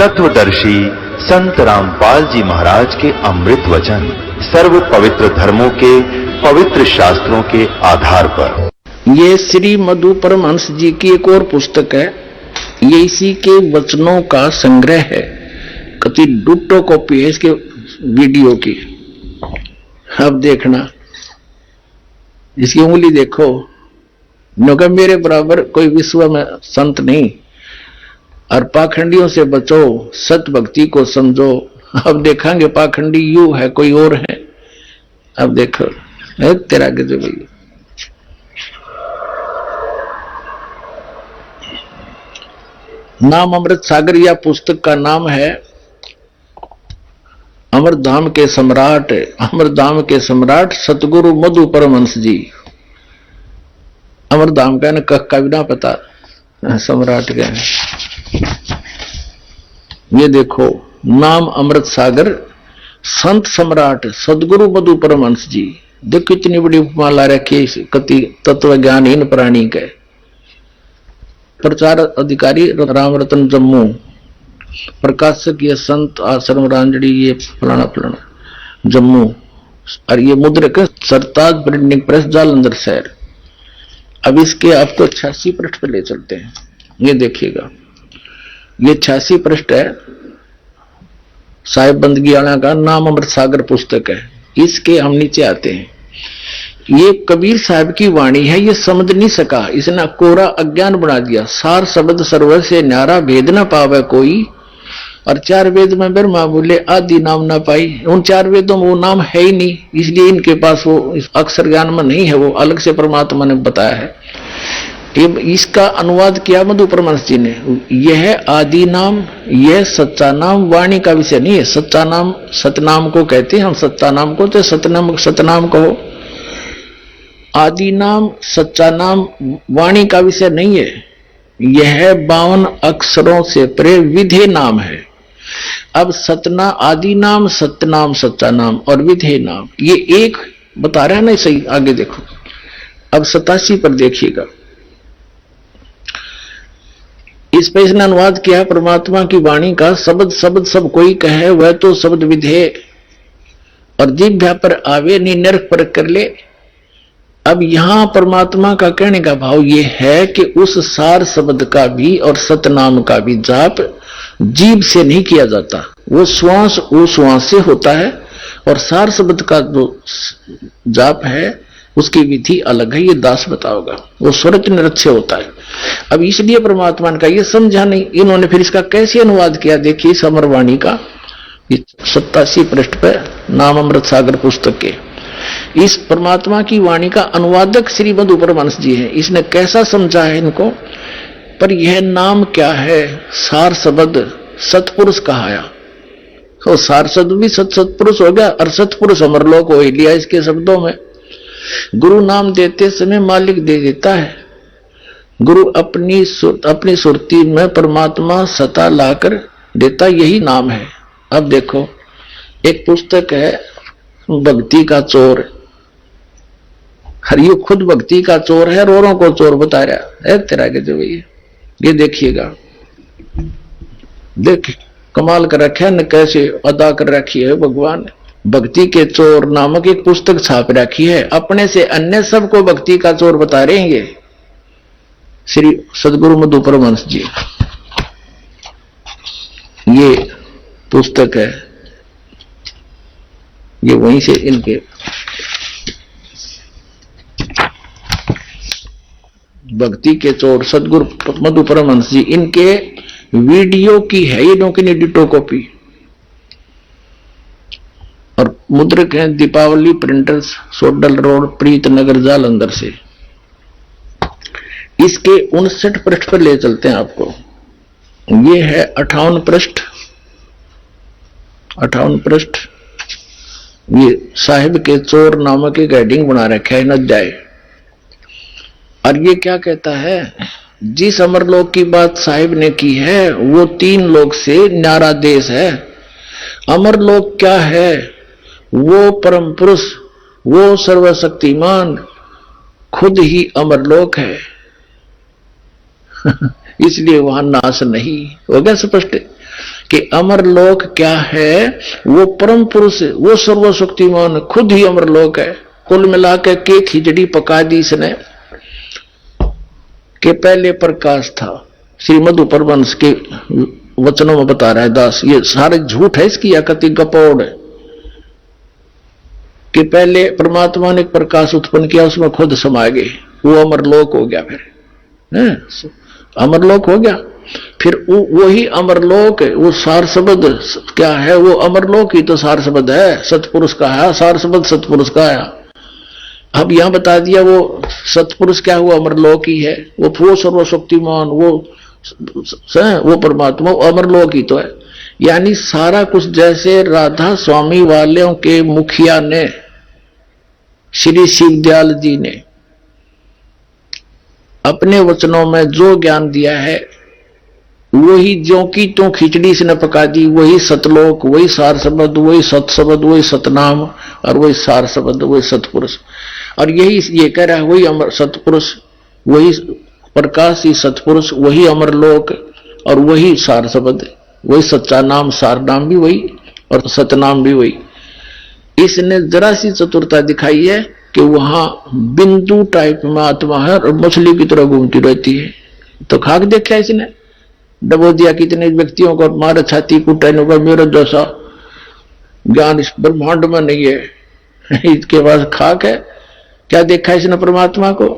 तत्वदर्शी संत रामपाल जी महाराज के अमृत वचन सर्व पवित्र धर्मों के पवित्र शास्त्रों के आधार पर। ये श्री मधु परमहंस जी की एक और पुस्तक है। ये इसी के वचनों का संग्रह है। कति डुट्टो कॉपी है इसके वीडियो की। अब देखना, इसकी उंगली देखो। नौका मेरे बराबर कोई विश्व में संत नहीं। और पाखंडियों से बचो, सत भक्ति को समझो। अब देखेंगे पाखंडी यू है कोई और है। अब देखो तेरा गजब है। नाम अमृत सागर, या पुस्तक का नाम है अमरधाम के सम्राट। अमरधाम के सम्राट सतगुरु मधु परमहंस जी। अमरधाम का न कह का भी ना पता, सम्राट का। ये देखो, नाम अमृत सागर, संत सम्राट सदगुरु मधु परमहंस जी। देखो कितनी बड़ी उपमा ला रखी है। कति तत्व ज्ञानहीन प्राणी के। प्रचार अधिकारी राम रतन जम्मू, प्रकाशक ये संत आश्रम रांजड़ी, ये फलाना फलाना जम्मू। और ये मुद्रक सरताज प्रिंटिंग प्रेस जालंधर शहर। अब इसके आपको 86 पृष्ठ पे ले चलते हैं। ये देखिएगा, ये 86 पृष्ठ है। साहिब बंदगी वाला का नाम अमृत सागर पुस्तक है। इसके हम नीचे आते हैं। ये कबीर साहब की वाणी है। ये समझ नहीं सका, इसने कोरा अज्ञान बना दिया। सार शब्द सर्वर से न्यारा, भेद न पावे कोई। और 4 वेद में ब्रह्मा बोले आदि नाम ना पाई। उन 4 वेदों में वो नाम है ही नहीं, इसलिए इनके पास वो अक्षर ज्ञान में नहीं है। वो अलग से परमात्मा ने बताया है। इसका अनुवाद किया मधु परमहंस जी ने। यह आदि नाम, यह सच्चा नाम वाणी का विषय नहीं है। सच्चा नाम सतनाम को कहते हैं हम। सच्चा नाम को तो सतनाम कहो। आदि नाम सच्चा नाम वाणी का विषय नहीं है। यह 52 अक्षरों से परे विधेय नाम है। अब सतना आदि नाम, सतनाम सच्चा नाम और विधेय नाम, ये एक बता रहा है ना। सही आगे देखो। अब 87 पर देखिएगा। इस पे इसने अनुवाद किया परमात्मा की वाणी का। शब्द सब कोई कहे, वह तो शब्द विधेय और जिह्वा पर आवे, निरख पर कर ले। अब यहां परमात्मा का कहने का भाव यह है कि उस सार शब्द का भी और सतनाम का भी जाप जीभ से नहीं किया जाता। वो श्वास से होता है। और सार शब्द का जो जाप है उसकी विधि अलग है। ये दास बताओगा। वो स्वरत निरत से होता है। अब इसलिए परमात्मा का ये समझा नहीं। इन्होंने फिर इसका कैसे अनुवाद किया, देखिए समरवाणी का 87 पृष्ठ पर नाम अमृत सागर पुस्तक के। इस परमात्मा की वाणी का अनुवादक श्री मधु परमहंस जी है। इसने कैसा समझा है इनको। पर यह नाम क्या है? सार शब्द सतपुरुष कहाया। तो सार शब्द भी सतपुरुष हो गया और सतपुरुष अमरलोक हो लिया। इसके शब्दों में गुरु नाम देते समय मालिक दे देता है। गुरु अपनी सुरती में परमात्मा सता लाकर देता, यही नाम है। अब देखो, एक पुस्तक है भक्ति का चोर। हरियो खुद भक्ति का चोर है, औरों को चोर बता रहा है। तेरा के जो ये देखिएगा, देख कमाल कर रखा है न, कैसे अदा कर रखी है भगवान। भक्ति के चोर नामक एक पुस्तक छाप रखी है। अपने से अन्य सबको भक्ति का चोर बता रहे हैं श्री सदगुरु मधु परमहंस जी। ये पुस्तक है, ये वहीं से इनके भक्ति के चोर सदगुरु मधु परमहंस जी, इनके वीडियो की है। इनकी एडिटो कॉपी और मुद्रक है दीपावली प्रिंटर्स, सोडल रोड, प्रीत नगर, जालंधर से। इसके 59 पृष्ठ पर ले चलते हैं आपको। ये है 58 पृष्ठ। 58 पृष्ठ ये साहिब के चोर नामक एक हेडिंग बना रखा है, न अध्याय। और ये क्या कहता है, जिस अमरलोक की बात साहिब ने की है वो 3 लोक से न्यारा देश है। अमरलोक क्या है? वो परम पुरुष, वो सर्वशक्तिमान खुद ही अमरलोक है। इसलिए वहां नाश नहीं हो गया। स्पष्ट कि अमरलोक क्या है? वो परम पुरुष, वो सर्वशक्तिमान खुद ही अमरलोक है। कुल मिलाकर के खिचड़ी पका दी इसने कि पहले प्रकाश था। श्री मधु परमहंस के वचनों में बता रहा है दास, ये सारे झूठ है इसकी, या कति गपौड़ है कि पहले परमात्मा ने एक प्रकाश उत्पन्न किया, उसमें खुद समा गए, वो अमरलोक हो गया। फिर अमरलोक हो गया, फिर वही अमरलोक, वो सार शब्द क्या है? वो अमरलोक ही तो सार शब्द है, सतपुरुष का है सार शब्द, सतपुरुष का है। अब यहां बता दिया वो सतपुरुष क्या हुआ? अमरलोक ही है, वो सर्वशक्तिमान, वो परमात्मा अमरलोक ही तो है। यानी सारा कुछ जैसे राधा स्वामी वालों के मुखिया ने, श्री शिवदयाल जी ने अपने वचनों में जो ज्ञान दिया है, वही जो की तो खिचड़ी से न पका दी, वही सतलोक, वही सार शब्द, वही सत शब्द, वही सतनाम, और वही सार शब्द, वही सतपुरुष। और यही ये कह रहा है, वही अमर सतपुरुष, वही प्रकाश ही सतपुरुष, वही अमरलोक, और वही सार शब्द, वही सच्चा नाम, सार नाम भी वही और सतनाम भी वही। इसने जरा सी चतुरता दिखाई है कि वहां बिंदु टाइप में आत्मा है और मछली की तरह घूमती रहती है। तो खाक देखा इसने, डबो दिया कितने व्यक्तियों को, मारे छाती कुटे का मेरा जैसा ज्ञान इस ब्रह्मांड में नहीं है, इसके पास खाक है। क्या देखा इसने परमात्मा को?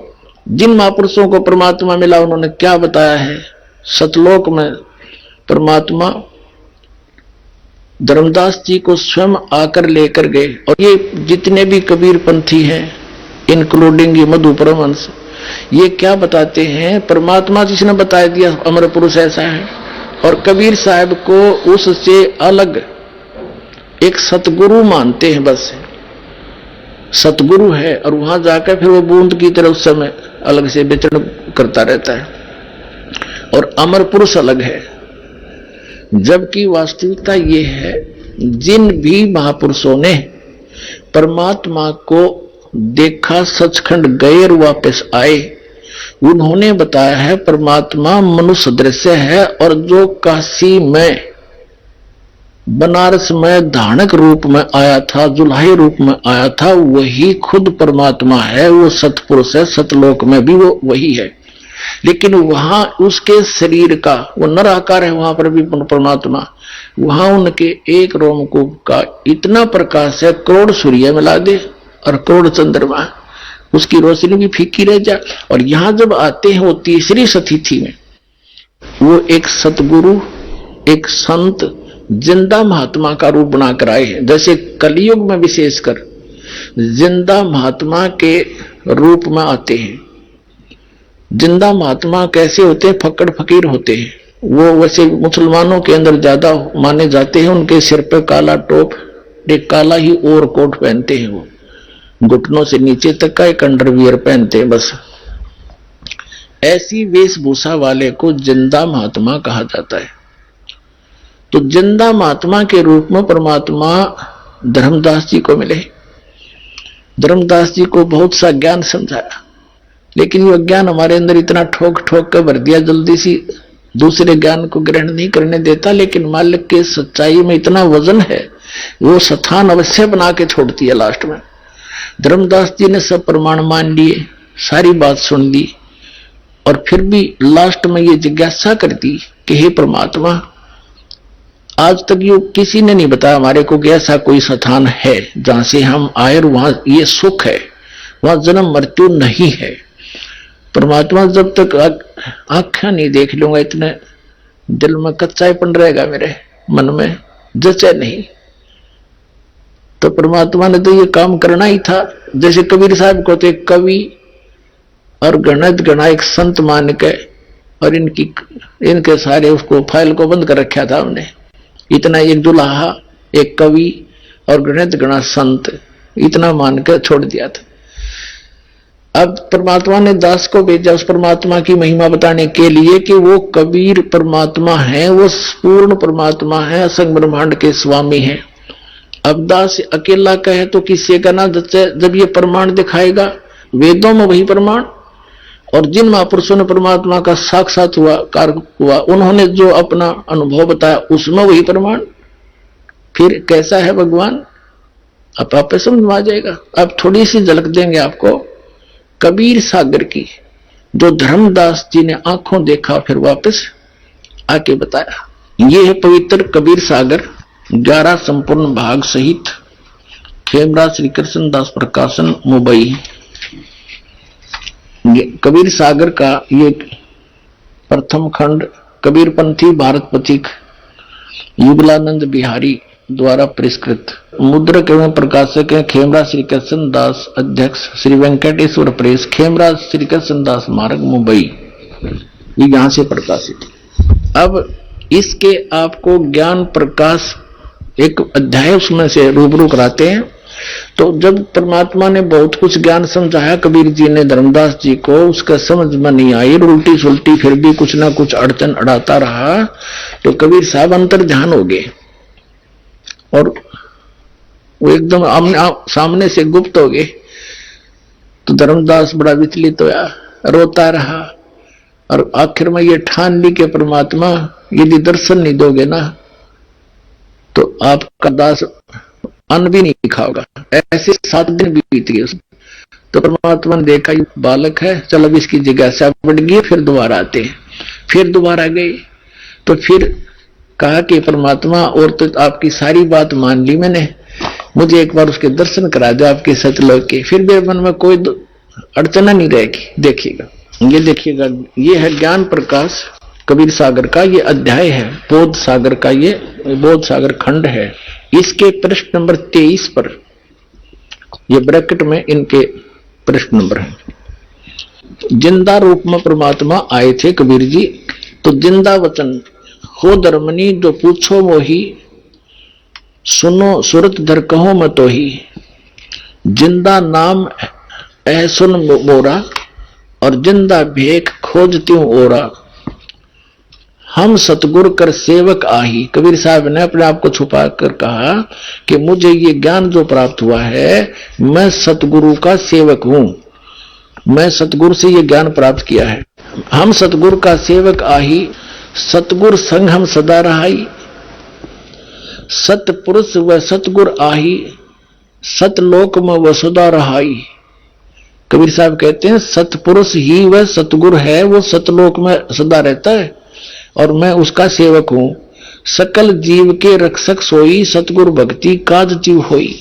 जिन महापुरुषों को परमात्मा मिला उन्होंने क्या बताया है? सतलोक में परमात्मा धर्मदास जी को स्वयं आकर लेकर गए, और ये जितने भी कबीर पंथी हैं, इंक्लूडिंग ये मधु परमहंस, ये क्या बताते हैं? परमात्मा जिसने बता दिया अमर पुरुष ऐसा है, और कबीर साहब को उससे अलग एक सतगुरु मानते हैं। बस सतगुरु है, और वहां जाकर फिर वो बूंद की तरह उस समय अलग से विचरण करता रहता है, और अमर पुरुष अलग है। जबकि वास्तविकता ये है, जिन भी महापुरुषों ने परमात्मा को देखा, सचखंड गए और वापस आए, उन्होंने बताया है परमात्मा मनुष्य दृश्य है, और जो काशी में, बनारस में धानक रूप में आया था, जुल्हाई रूप में आया था, वही खुद परमात्मा है, वो सतपुरुष है। सतलोक में भी वो वही है, लेकिन वहां उसके शरीर का वो नर आकार है, वहां पर भी परमात्मा, वहां उनके एक रोमकूप का इतना प्रकाश है, करोड़ सूर्य मिला दे और करोड़ चंद्रमा, उसकी रोशनी भी फीकी रह जाए। और यहां जब आते हैं वो तीसरी सतिथि में, वो एक सतगुरु, एक संत, जिंदा महात्मा का रूप बनाकर आए हैं। जैसे कलयुग में विशेषकर जिंदा महात्मा के रूप में आते हैं। जिंदा महात्मा कैसे होते हैं? फक्कड़ फकीर होते हैं। वो वैसे मुसलमानों के अंदर ज्यादा माने जाते हैं। उनके सिर पे काला टोप, एक काला ही ओवर कोट पहनते हैं, वो घुटनों से नीचे तक का एक अंडरवियर पहनते हैं। बस ऐसी वेशभूषा वाले को जिंदा महात्मा कहा जाता है। तो जिंदा महात्मा के रूप में परमात्मा धर्मदास जी को मिले। धर्मदास जी को बहुत सा ज्ञान समझाया, लेकिन वो ज्ञान हमारे अंदर इतना ठोक ठोक कर भर दिया, जल्दी सी दूसरे ज्ञान को ग्रहण नहीं करने देता। लेकिन मालिक के सच्चाई में इतना वजन है, वो स्थान अवश्य बना के छोड़ती है। लास्ट में धर्मदास जी ने सब प्रमाण मान लिए, सारी बात सुन ली, और फिर भी लास्ट में ये जिज्ञासा कर दी कि हे परमात्मा, आज तक ये किसी ने नहीं बताया हमारे को कि ऐसा कोई स्थान है जहां से हम आए और वहां ये सुख है, वहां जन्म मृत्यु नहीं है। परमात्मा, जब तक आंखें नहीं देख लूंगा, इतने दिल में कच्चापन रहेगा, मेरे मन में जचे नहीं। तो परमात्मा ने तो ये काम करना ही था। जैसे कबीर साहब को तो एक कवि और गणित गणा एक संत मान के, और इनके सारे उसको फाइल को बंद कर रखा था हमने। इतना एक दुल्हा, एक कवि और गणित गणा संत, इतना मान कर छोड़ दिया था। अब परमात्मा ने दास को भेजा उस परमात्मा की महिमा बताने के लिए कि वो कबीर परमात्मा है, वो पूर्ण परमात्मा है, असंग ब्रह्मांड के स्वामी है। अब दास अकेला कहे तो किससे कहना, जब ये प्रमाण दिखाएगा, वेदों में वही प्रमाण और जिन महापुरुषों ने परमात्मा का साक्षात हुआ उन्होंने जो अपना अनुभव बताया उसमें वही प्रमाण। फिर कैसा है भगवान अब आप समझ में आ जाएगा। अब थोड़ी सी झलक देंगे आपको कबीर सागर की, जो धर्मदास जी ने आंखों देखा फिर वापस आके बताया। ये है पवित्र कबीर सागर 11 संपूर्ण भाग सहित, खेमराज श्री कृष्ण दास प्रकाशन मुंबई। कबीर सागर का ये प्रथम खंड कबीरपंथी भारत पथिक युगलानंद बिहारी द्वारा परिष्कृत, मुद्रक एवं प्रकाशक है खेमराज श्री कृष्ण दास, अध्यक्ष श्री वेंकटेश्वर प्रेस, खेमराज श्री कृष्ण दास मार्ग मुंबई। ये यहां से प्रकाशित। अब इसके आपको ज्ञान प्रकाश एक अध्याय उसमें से रूबरू कराते हैं। तो जब परमात्मा ने बहुत कुछ ज्ञान समझाया कबीर जी ने धर्मदास जी को, उसका समझ में नहीं आई, उल्टी सुलटी फिर भी कुछ ना कुछ अड़चन अड़ाता रहा, तो कबीर साहब अंतर ध्यान हो गए और वो एकदम सामने से गुप्त हो गए। तो धर्मदास बड़ा विचलित होया, रोता रहा और आखिर में ये ठान ली कि परमात्मा यदि दर्शन नहीं दोगे ना तो आपका दास अन्न भी नहीं खाओगा। ऐसे 7 दिन बीत गए। तो परमात्मा ने देखा ये बालक है, चल अब इसकी जिज्ञासा बढ़ गई, फिर दोबारा आते हैं। फिर दोबारा गए तो फिर कहा कि परमात्मा और तो आपकी सारी बात मान ली मैंने, मुझे एक बार उसके दर्शन करा दो आपके सतलोक के, फिर मेरे मन में कोई अड़चना नहीं रहेगी। देखिएगा, ये देखिएगा, ये है ज्ञान प्रकाश कबीर सागर का ये अध्याय है, बोध सागर का ये बोध सागर खंड है। इसके पृष्ठ नंबर 23 पर ये ब्रैकेट में इनके पृष्ठ नंबर है। जिंदा रूप में परमात्मा आए थे कबीर जी, तो जिंदा वचन हो धर्मनी जो पूछो मोही, सुनो सुरत धर कहो मत ही, जिंदा नाम ऐ सुन मोरा, और जिंदा भेख खोजती ओरा, हम सतगुरु कर सेवक आही। कबीर साहब ने अपने आप को छुपा कर कहा कि मुझे ये ज्ञान जो प्राप्त हुआ है, मैं सतगुरु का सेवक हूं, मैं सतगुरु से ये ज्ञान प्राप्त किया है। हम सतगुरु का सेवक आही, सतगुरु संग हम सदा रहाई, सतपुरुष व सतगुरु आही, सतलोक में वसुदा रहाई। कबीर साहब कहते हैं सतपुरुष ही वह सतगुरु है, वो सतलोक में सदा रहता है और मैं उसका सेवक हूं। सकल जीव के रक्षक सोई, सतगुरु भक्ति काज जीव होई।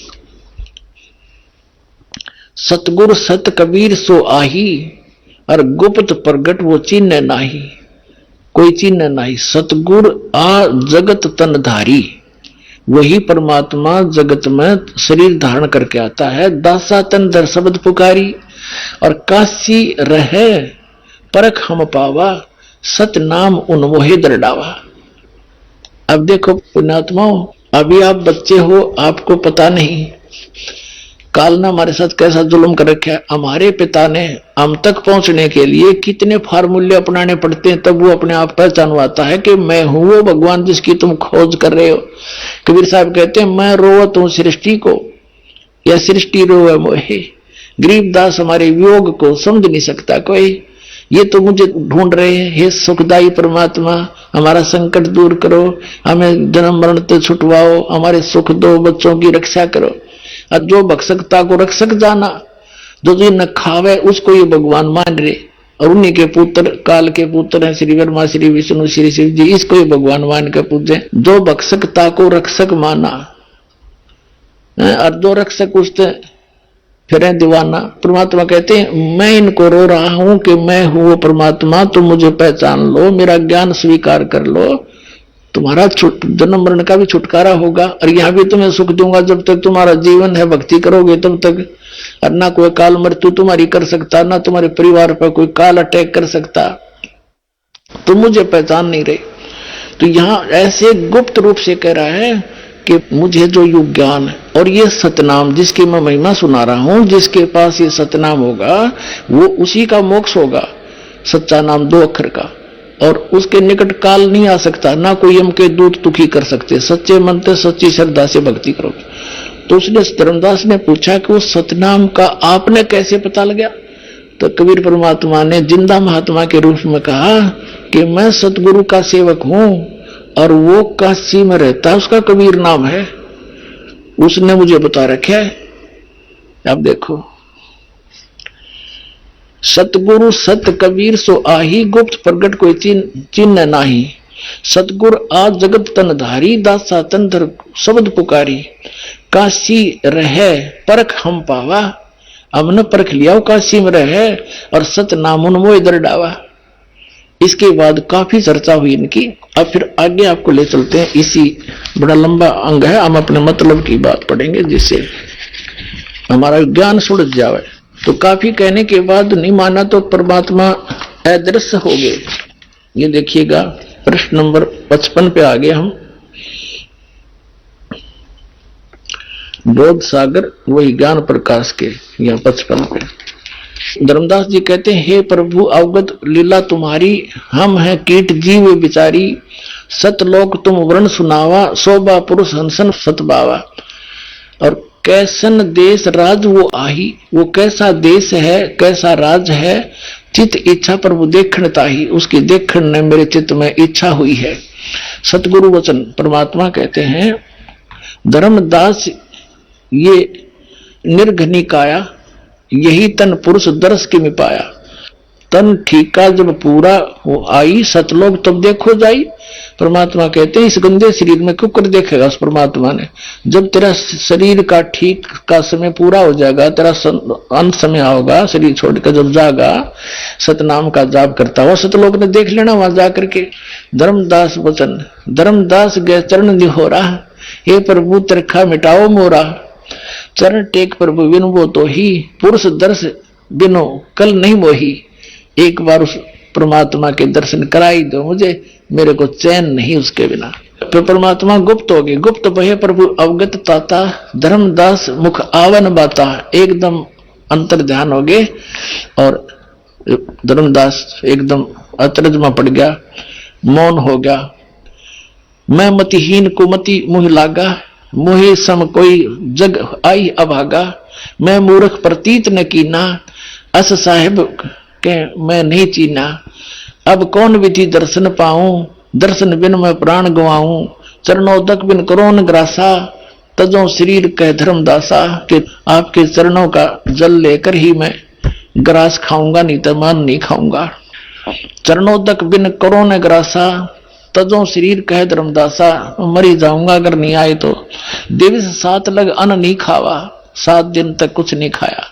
सतगुरु सत कबीर सो आही, और गुप्त प्रगट वो चिन्ह नाही, कोई चिन्ह नहीं। सतगुरु आ जगत तन धारी, वही परमात्मा जगत में शरीर धारण करके आता है। दासा तन दर शब्द पुकारी, और काशी रहे परख हम पावा, सत नाम उन मोहे दरडावा। अब देखो पुण्यात्माओं, अभी आप बच्चे हो, आपको पता नहीं काल ने हमारे साथ कैसा जुल्म कर रखा है। हमारे पिता ने हम तक पहुंचने के लिए कितने फार्मूले अपनाने पड़ते हैं, तब वो अपने आप पहचानवाता है कि मैं हूं वो भगवान जिसकी तुम खोज कर रहे हो। कबीर साहब कहते हैं मैं रोवत हूं सृष्टि को, या सृष्टि रोवे मोहे। गरीबदास हमारे वियोग को समझ नहीं सकता कोई, ये तो मुझे ढूंढ रहे हैं। हे सुखदाई परमात्मा, हमारा संकट दूर करो, हमें जन्म मरण से छुटवाओ, हमारे सुख दो, बच्चों की रक्षा करो। और जो भक्षकता को रक्षक जाना, जो न खावे उसको ये भगवान मान रहे, और उन्हीं के पुत्र काल के पुत्र हैं श्री ब्रह्मा श्री विष्णु श्री शिव जी, इसको ये भगवान मान के पूजे। जो भक्षकता को रक्षक माना और जो रक्षक उससे फिर दीवाना। परमात्मा कहते हैं मैं इनको रो रहा हूं कि मैं हूं वो परमात्मा, तुम मुझे पहचान लो, मेरा ज्ञान स्वीकार कर लो, तुम्हारा जन्म मरण का भी छुटकारा होगा, और यहां भी तुम्हें सुख दूंगा जब तक तुम्हारा जीवन है, भक्ति करोगे तब तक। और ना कोई काल मृत्यु तुम्हारी कर सकता, ना तुम्हारे परिवार पर कोई काल अटैक कर सकता। तुम मुझे पहचान नहीं रहे। तो यहां ऐसे गुप्त रूप से कह रहा है कि मुझे जो युग ज्ञान है और ये सतनाम जिसकी मैं महिमा सुना रहा हूं, जिसके पास ये सतनाम होगा वो उसी का मोक्ष होगा। सच्चा नाम 2 अक्षर का, और उसके निकट काल नहीं आ सकता, ना कोई यम के दूत दुखी कर सकते। सच्चे मन से सच्ची श्रद्धा से भक्ति करोगे। तो उसने धर्मदास ने पूछा कि वो सतनाम का आपने कैसे पता लगा? तो कबीर परमात्मा ने जिंदा महात्मा के रूप में कहा कि मैं सतगुरु का सेवक हूं और वो काशी में रहता, उसका कबीर नाम है, उसने मुझे बता रखा है। अब देखो, सतगुरु सत कबीर सो आही, गुप्त प्रगट कोई चिन्ह नाही। सतगुर आज जगत तन धारी, दासा तंत्र शब्द पुकारी। काशी रहे परख हम पावा, हमने परख लिया काशी में रहे और सत नाम उन्मोह इधर डावा। इसके बाद काफी चर्चा हुई इनकी। अब फिर आगे आपको ले चलते हैं, इसी बड़ा लंबा अंग है, हम अपने मतलब की बात पढ़ेंगे जिससे हमारा ज्ञान सुलझ जाए। तो काफी कहने के बाद नहीं माना तो परमात्मा अदृश्य हो गए। ये देखिएगा प्रश्न नंबर 55 पे आ गए हम। बोध सागर वही ज्ञान प्रकाश के यहाँ 55 पे धर्मदास जी कहते हैं, हे प्रभु अवगत लीला तुम्हारी, हम हैं कीट जीव बिचारी। सतलोक तुम वर्ण सुनावा, शोभा पुरुष हंसन सतबावा। और कैसन देश राज वो आही, वो कैसा देश है, कैसा राज है। चित इच्छा प्रभु देखण ताही, उसकी देखण ने मेरे चित्त में इच्छा हुई है। सतगुरु वचन परमात्मा कहते हैं, धर्मदास ये निर्घनिकाया, यही तन पुरुष दर्श के में पाया। तन ठीका जब पूरा हो आई, सतलोक तब देखो जाई। परमात्मा कहते हैं, इस गंदे शरीर में क्यों कर देखेगा उस परमात्मा ने। जब तेरा शरीर का ठीक का समय पूरा हो जाएगा, तेरा अंत समय होगा, शरीर छोड़कर जब जागा, सतनाम का जाप करता हुआ सतलोक ने देख लेना वहां जाकर के। धर्मदास वचन, धर्मदास गए चरण निहोरा, हे प्रभु तिरखा मिटाओ मोरा। चरण टेक प्रभु विनबो तो ही, पुरुष दर्श बिनो कल नहीं मोही। एक बार उस परमात्मा के दर्शन कराई दो मुझे, मेरे को चैन नहीं उसके बिना। तो परमात्मा गुप्त हो गए, गुप्त बहे प्रभु अवगत ताता। धर्मदास मुख आवन बाता, एकदम अंतर ध्यान हो गए और धर्मदास एकदम अतरज में पड़ गया, मौन हो गया। मैं मतिहीन को मति मुह लागा, मुहे सम कोई जग आई अभागा। मैं मूर्ख प्रतीत न कीना, अस साहिब के मैं नहीं चीना। अब कौन विधि दर्शन पाऊं, दर्शन बिन मैं प्राण गवाऊं। चरणोदक बिन करो न ग्रासा, तजो शरीर कह धर्मदासा। कि आपके चरणों का जल लेकर ही मैं ग्रास खाऊंगा, नहीं तो मान नहीं खाऊंगा। चरणोदक बिन करो न ग्रासा, तजो शरीर कह धर्मदासा। मरी जाऊंगा अगर नहीं आए तो। दिवस 7 लग अन्न नहीं खावा, 7 दिन तक कुछ नहीं खाया।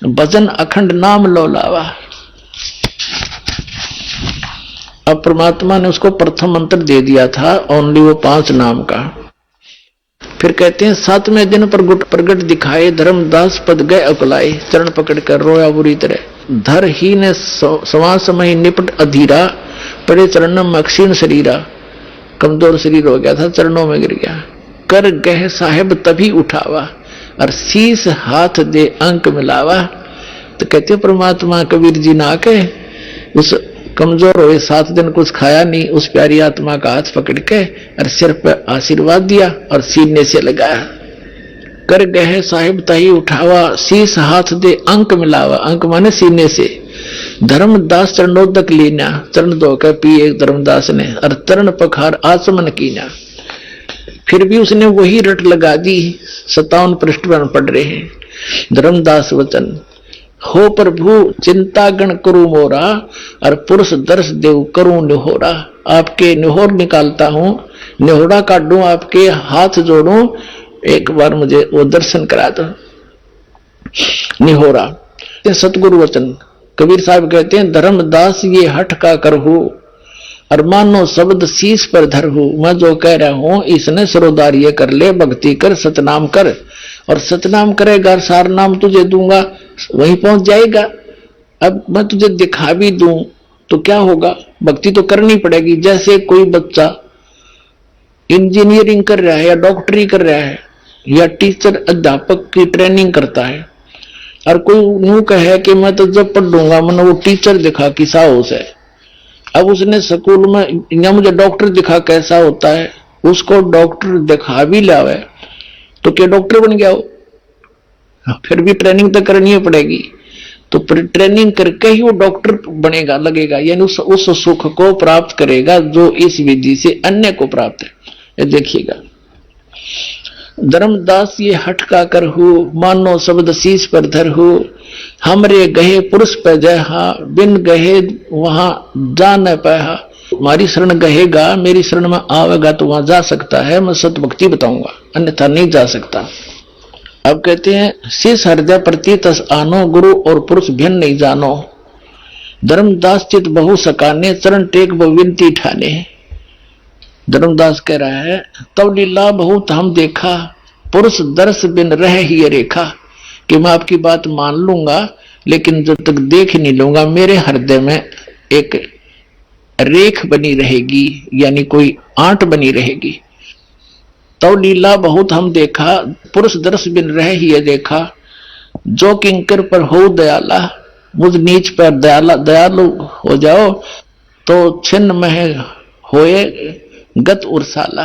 भजन अखंड नाम लो लावा। अब परमात्मा ने उसको प्रथम मंत्र दे दिया था, ओनली वो 5 नाम का। फिर कहते हैं, 7वें दिन प्रगट दिखाए, धर्मदास पद गए अकुलाए। चरण पकड़ कर रोया बुरी तरह। धर ही ने सवा समय निपट अधीरा, पड़े चरणों में अक्षीण शरीरा। कमजोर शरीर हो गया था, चरणों में गिर गया। कर गह साहेब तभी उठावा, और शीस हाथ दे अंक मिलावा। तो कहते परमात्मा कबीर जी ना के उस कमजोर हुए 7 दिन कुछ खाया नहीं, उस प्यारी आत्मा का हाथ पकड़ के और सिर पर आशीर्वाद दिया और सीने से लगाया। कर गए साहिब तही उठावा, शीस हाथ दे अंक मिलावा। अंक माने सीने से। धर्मदास चरणोदक लीना, चरण धोकर पिए धर्मदास ने, और चरण पखार आचमन कीना। फिर भी उसने वही रट लगा दी। 57 पृष्ठ पर पढ़ रहे हैं। धर्मदास वचन, हो प्रभु चिंता गण करू मोरा, और पुरुष दर्श देव करूं निहोरा। आपके निहोर निकालता हूं, निहोरा काटूं, आपके हाथ जोड़ूं, एक बार मुझे वो दर्शन करा दो। निहोरा सतगुरु वचन। कबीर साहब कहते हैं, धर्मदास ये हठ का करहू, और मानो शब्द शीश पर धरहू। मैं जो कह रहा हूं इसने सरोदारिये कर ले, भक्ति कर, सतनाम कर। और सतनाम करेगा, सार नाम तुझे दूंगा, वहीं पहुंच जाएगा। अब मैं तुझे दिखा भी दूं तो क्या होगा, भक्ति तो करनी पड़ेगी। जैसे कोई बच्चा इंजीनियरिंग कर रहा है या डॉक्टरी कर रहा है या टीचर अध्यापक की ट्रेनिंग करता है, और कोई यूं कहे कि मैं तो जब पढ़ूंगा मैंने वो टीचर दिखा किसा होश है। अब उसने स्कूल में या मुझे डॉक्टर दिखा कैसा होता है, उसको डॉक्टर दिखा भी लावे तो क्या डॉक्टर बन गया हो? फिर भी ट्रेनिंग तो करनी पड़ेगी। तो ट्रेनिंग करके ही वो डॉक्टर बनेगा, लगेगा, यानी उस सुख को प्राप्त करेगा जो इस विधि से अन्य को प्राप्त है। ये देखिएगा, धर्मदास ये हठ का कर हो, मानो शब्द शीश पर धर हो, हमरे गहे पुरुष पे जहा, बिन गहे वहां जा न पाया। हमारी शरण गहेगा, मेरी शरण में आवेगा तो वहां जा सकता है, मैं सत भक्ति बताऊंगा, अन्यथा नहीं जा सकता। अब कहते हैं शीश हृदय प्रति तस आनो, गुरु और पुरुष भिन्न नहीं जानो। धर्मदास चित बहु सकाने, चरण टेक बहु विनती ठाने। धर्मदास कह रहा है तब लीला बहुत हम देखा, पुरुष दर्श बिन रह ही रेखा, कि मैं आपकी बात मान लूंगा लेकिन जब तक देख नहीं लूंगा मेरे हृदय में एक रेख बनी रहेगी, यानी कोई आंट बनी रहेगी। तो लीला बहुत हम देखा, पुरुष दर्श बिन रह ही देखा, जो किंकर पर हो दयाला, मुझ नीच पर दयालु हो जाओ, तो छिन्न में होए गत उर्साला।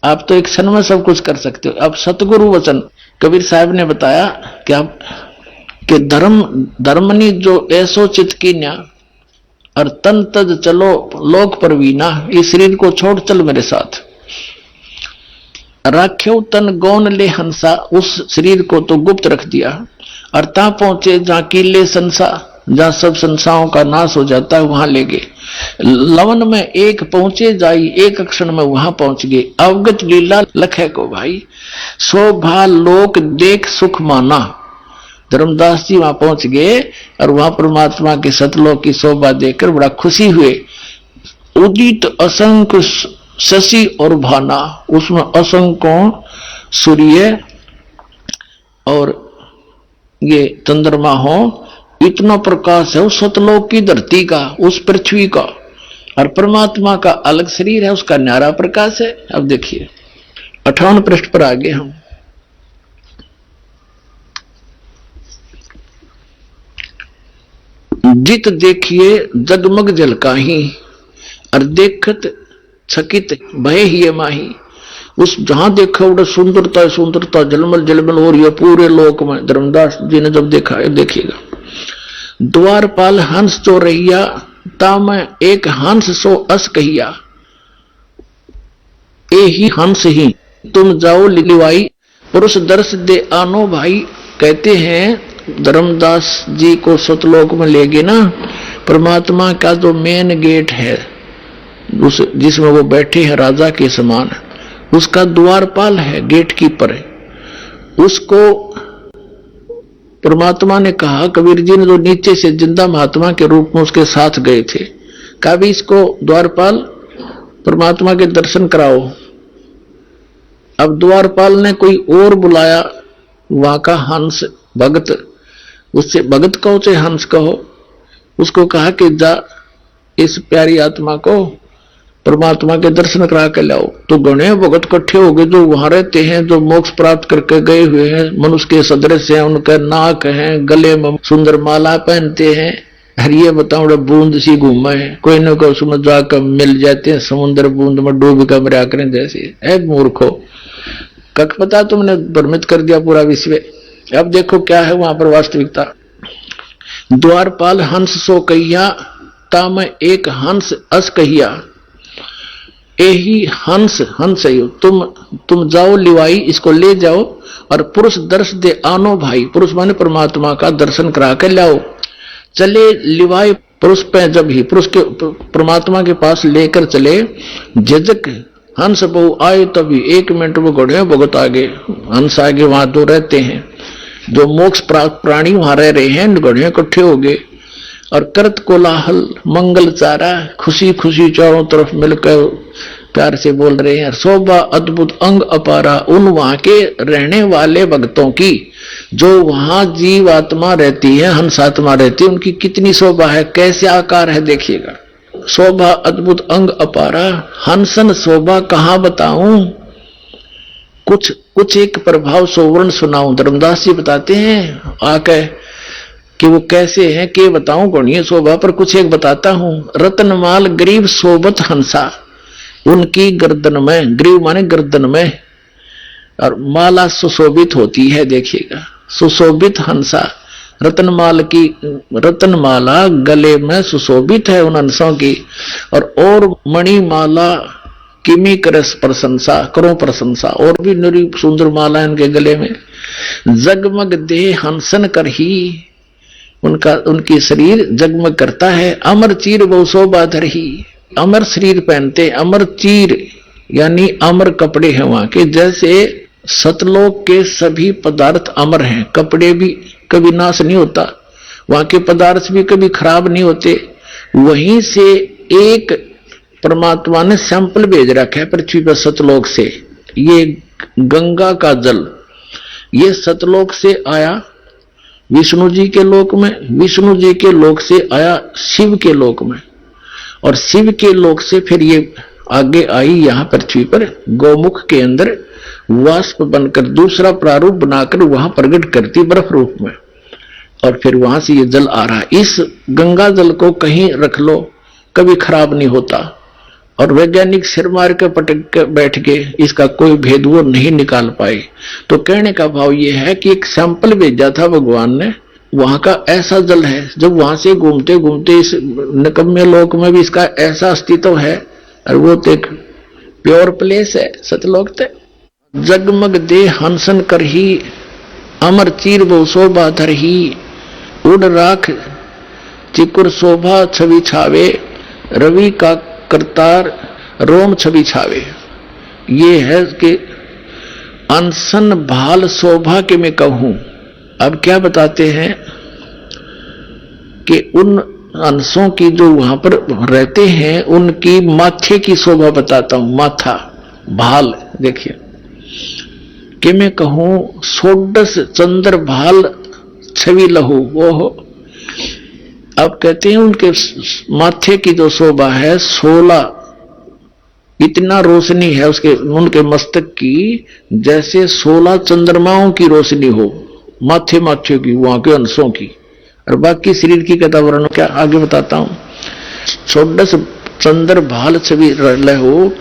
आप तो एक क्षण में सब कुछ कर सकते हो। अब सतगुरु वचन कबीर साहब ने बताया कि धर्मनी जो ऐसो चित कीन्या, और तन तज चलो लोक परवीना, इस शरीर को छोड़ चल मेरे साथ। राख्यो तन गौन ले हंसा, उस शरीर को तो गुप्त रख दिया, और ता पहुंचे जहां कीले संसा, जहां सब संसाओं का नाश हो जाता है वहां ले गए। लवन में एक पहुंचे जाई, एक क्षण में वहां पहुंच गए। अवगत लीला लखे को भाई, शोभा लोक देख सुख माना। धर्मदास जी वहां पहुंच गए और वहां परमात्मा के सतलोक की शोभा देखकर बड़ा खुशी हुए। उदित असंख्य शशि और भाना, उसमें असंख्यों सूर्य और ये चंद्रमा हो, इतना प्रकाश है उस सतलोक की धरती का, उस पृथ्वी का, और परमात्मा का अलग शरीर है, उसका न्यारा प्रकाश है। अब देखिए 58 पृष्ठ पर आगे हम जित देखिए जगमग जलकाही, और देखत छकित भय ही माही। उस जहां देखा उड़ा सुंदरता सुंदरता जलमल जलमल हो रही है पूरे लोक में। धर्मदास जी ने जब देखा है, देखिएगा, द्वारपाल हंस चो रहिया, ताम एक हंस सो अस कहिया, ए ही हंस ही तुम जाओ लिवाई, पुरुष दर्श दे आनो भाई। कहते हैं धर्मदास जी को सतलोक में ले गए ना, परमात्मा का जो मेन गेट है उस जिसमें वो बैठे हैं राजा के समान, उसका द्वारपाल है, गेट कीपर है। उसको परमात्मा ने कहा, कबीर जी ने जो नीचे से जिंदा महात्मा के रूप में उसके साथ गए थे, कहा भी इसको द्वारपाल परमात्मा के दर्शन कराओ। अब द्वारपाल ने कोई और बुलाया, वहां का हंस भगत, उससे भगत कहो चाहे हंस कहो, उसको कहा कि जा इस प्यारी आत्मा को परमात्मा के दर्शन करा के लाओ। तो गणे भगत इकट्ठे हो गए जो वहां रहते हैं, जो मोक्ष प्राप्त करके गए हुए हैं, मनुष्य के सदृश हैं, उनके नाक हैं, गले में सुंदर माला पहनते हैं। अरे ये बताओ बूंद सी घूमे, कोई न कोई उसमें जाकर मिल जाते हैं, समुद्र बूंद में डूब कर मरा करें जैसे। है मूर्खो, कख पता तुमने भ्रमित कर दिया पूरा विश्व। अब देखो क्या है वहां पर वास्तविकता। द्वारपाल हंस सो कहिया, ताम एक हंस अस कहिया, यही हंस हंस है, तुम जाओ लिवाई, इसको ले जाओ, और पुरुष दर्श दे आनो भाई, पुरुष माने परमात्मा का दर्शन करा कर लाओ। चले लिवाई, पुरुष पे जब ही पुरुष के परमात्मा के पास लेकर चले, झिझक हंस बहु आए तभी, 1 मिनट में घोड़े भगत आगे, हंस आगे, वहां तो रहते हैं जो मोक्ष प्राप्त प्राणी वहां रह रहे हैं, घोड़े इकट्ठे हो गए और करत कोलाहल मंगल चारा, खुशी खुशी चारों तरफ मिलकर प्यार से बोल रहे हैं। शोभा अद्भुत अंग अपारा, उन वहां के रहने वाले भक्तों की, जो वहां जीव आत्मा रहती है, हंस आत्मा रहती है, उनकी कितनी शोभा है, कैसे आकार है देखिएगा। शोभा अद्भुत अंग अपारा, हंसन शोभा कहां बताऊं, कुछ एक प्रभाव सोवर्ण सुनाऊं। धर्मदास जी बताते हैं आके कि वो कैसे हैं, के बताऊं गणीय शोभा, पर कुछ एक बताता हूं। रत्नमाल गरीब सोबत हंसा, उनकी गर्दन में, ग्रीव माने गर्दन में, और माला सुशोभित होती है देखिएगा, सुशोभित हंसा, रतनमाला गले में सुशोभित है उन अंशों की, और मणिमाला किमी कर प्रशंसा करो प्रशंसा, और भी निरी सुंदर माला इनके गले में। जगमग देह हंसन कर ही, उनकी शरीर जगमग करता है। अमर चीर बहु शोभा धर ही, अमर शरीर पहनते, अमर चीर यानी अमर कपड़े हैं वहां के। जैसे सतलोक के सभी पदार्थ अमर हैं, कपड़े भी कभी नाश नहीं होता, वहां के पदार्थ भी कभी खराब नहीं होते। वहीं से एक परमात्मा ने सैंपल भेज रखा है पृथ्वी पर सतलोक से। ये गंगा का जल ये सतलोक से आया विष्णु जी के लोक में, विष्णु जी के लोक से आया शिव के लोक में, और शिव के लोक से फिर ये आगे आई यहाँ पृथ्वी पर गौमुख के अंदर वाष्प बनकर दूसरा प्रारूप बनाकर वहां प्रकट करती बर्फ रूप में, और फिर वहां से ये जल आ रहा है। इस गंगा जल को कहीं रख लो कभी खराब नहीं होता, और वैज्ञानिक सिर मार के पटक के बैठ के इसका कोई भेद वो नहीं निकाल पाए। तो कहने का भाव ये है कि एक सैंपल भेजा था भगवान ने, वहां का ऐसा जल है, जब वहां से घूमते घूमते इस निकम्मे लोक में भी इसका ऐसा अस्तित्व है, और वो तो एक प्योर प्लेस है सतलोक। जगमग दे हंसन कर ही, अमर चीर बहु शोभा धर ही, उड़ राख चिकुर शोभा छवि छावे, रवि का करतार रोम छवि छावे। ये है कि अनसन भाल शोभा के मैं कहूं। अब क्या बताते हैं कि उन अंशों की जो वहां पर रहते हैं उनकी माथे की शोभा बताता हूं। माथा भाल देखिए कि मैं कहूं, सोडस चंद्र भाल छवि लहू। ओहो, अब कहते हैं उनके माथे की जो शोभा है 16, इतना रोशनी है उसके उनके मस्तक की, जैसे 16 चंद्रमाओं की रोशनी हो माथे माथे की वहां के अंशों की। और बाकी शरीर की कथा वर्णन क्या आगे बताता हूं। षोडश चंद्र भाल छवि लहो,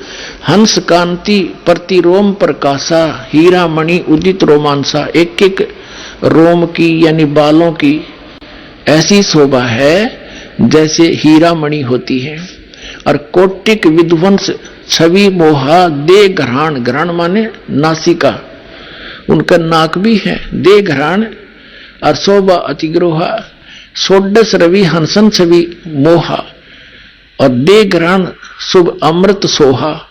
हंस कांति प्रतिरोम प्रकाशा, हीरा मणि उदित रोमांसा। एक एक रोम की यानी बालों की ऐसी शोभा है जैसे हीरा मणि होती है। और कोटिक विध्वंस छवि मोहा, दे घराण, घराण माने नासिका, उनका नाक भी है, दे घराण और शोभा अतिग्रोहा। षोडश रवि हंसन छवि मोहा, और दे घराण शुभ अमृत सोहा।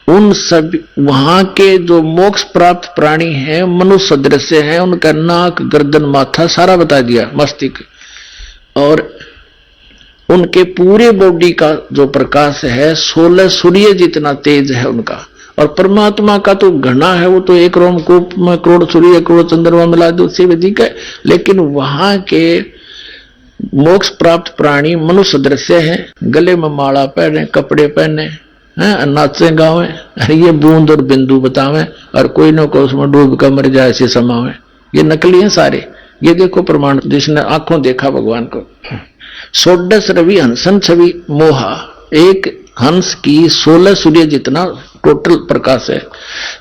उन सब वहां के जो मोक्ष प्राप्त प्राणी हैं मनुष्य सदृश्य हैं, उनका नाक गर्दन माथा सारा बता दिया, मस्तिष्क, और उनके पूरे बॉडी का जो प्रकाश है 16 सूर्य जितना तेज है उनका। और परमात्मा का तो घना है, वो तो एक रोमकूप में करोड़ सूर्य करोड़ चंद्रमा मिला दो उससे अधिक है। लेकिन वहां के मोक्ष प्राप्त प्राणी मनुष्य दृश्य है, गले में माला पहने, कपड़े पहने हैं, नाचे गावे, ये बूंद और बिंदु बतावे, और कोई न कोई उसमें डूब कर मर जाए ऐसे समावे। ये नकली हैं सारे, ये देखो प्रमाण जिसने आंखों देखा भगवान को। षोडश रवि हंसन छवि मोहा, एक हंस की 16 सूर्य जितना टोटल प्रकाश है।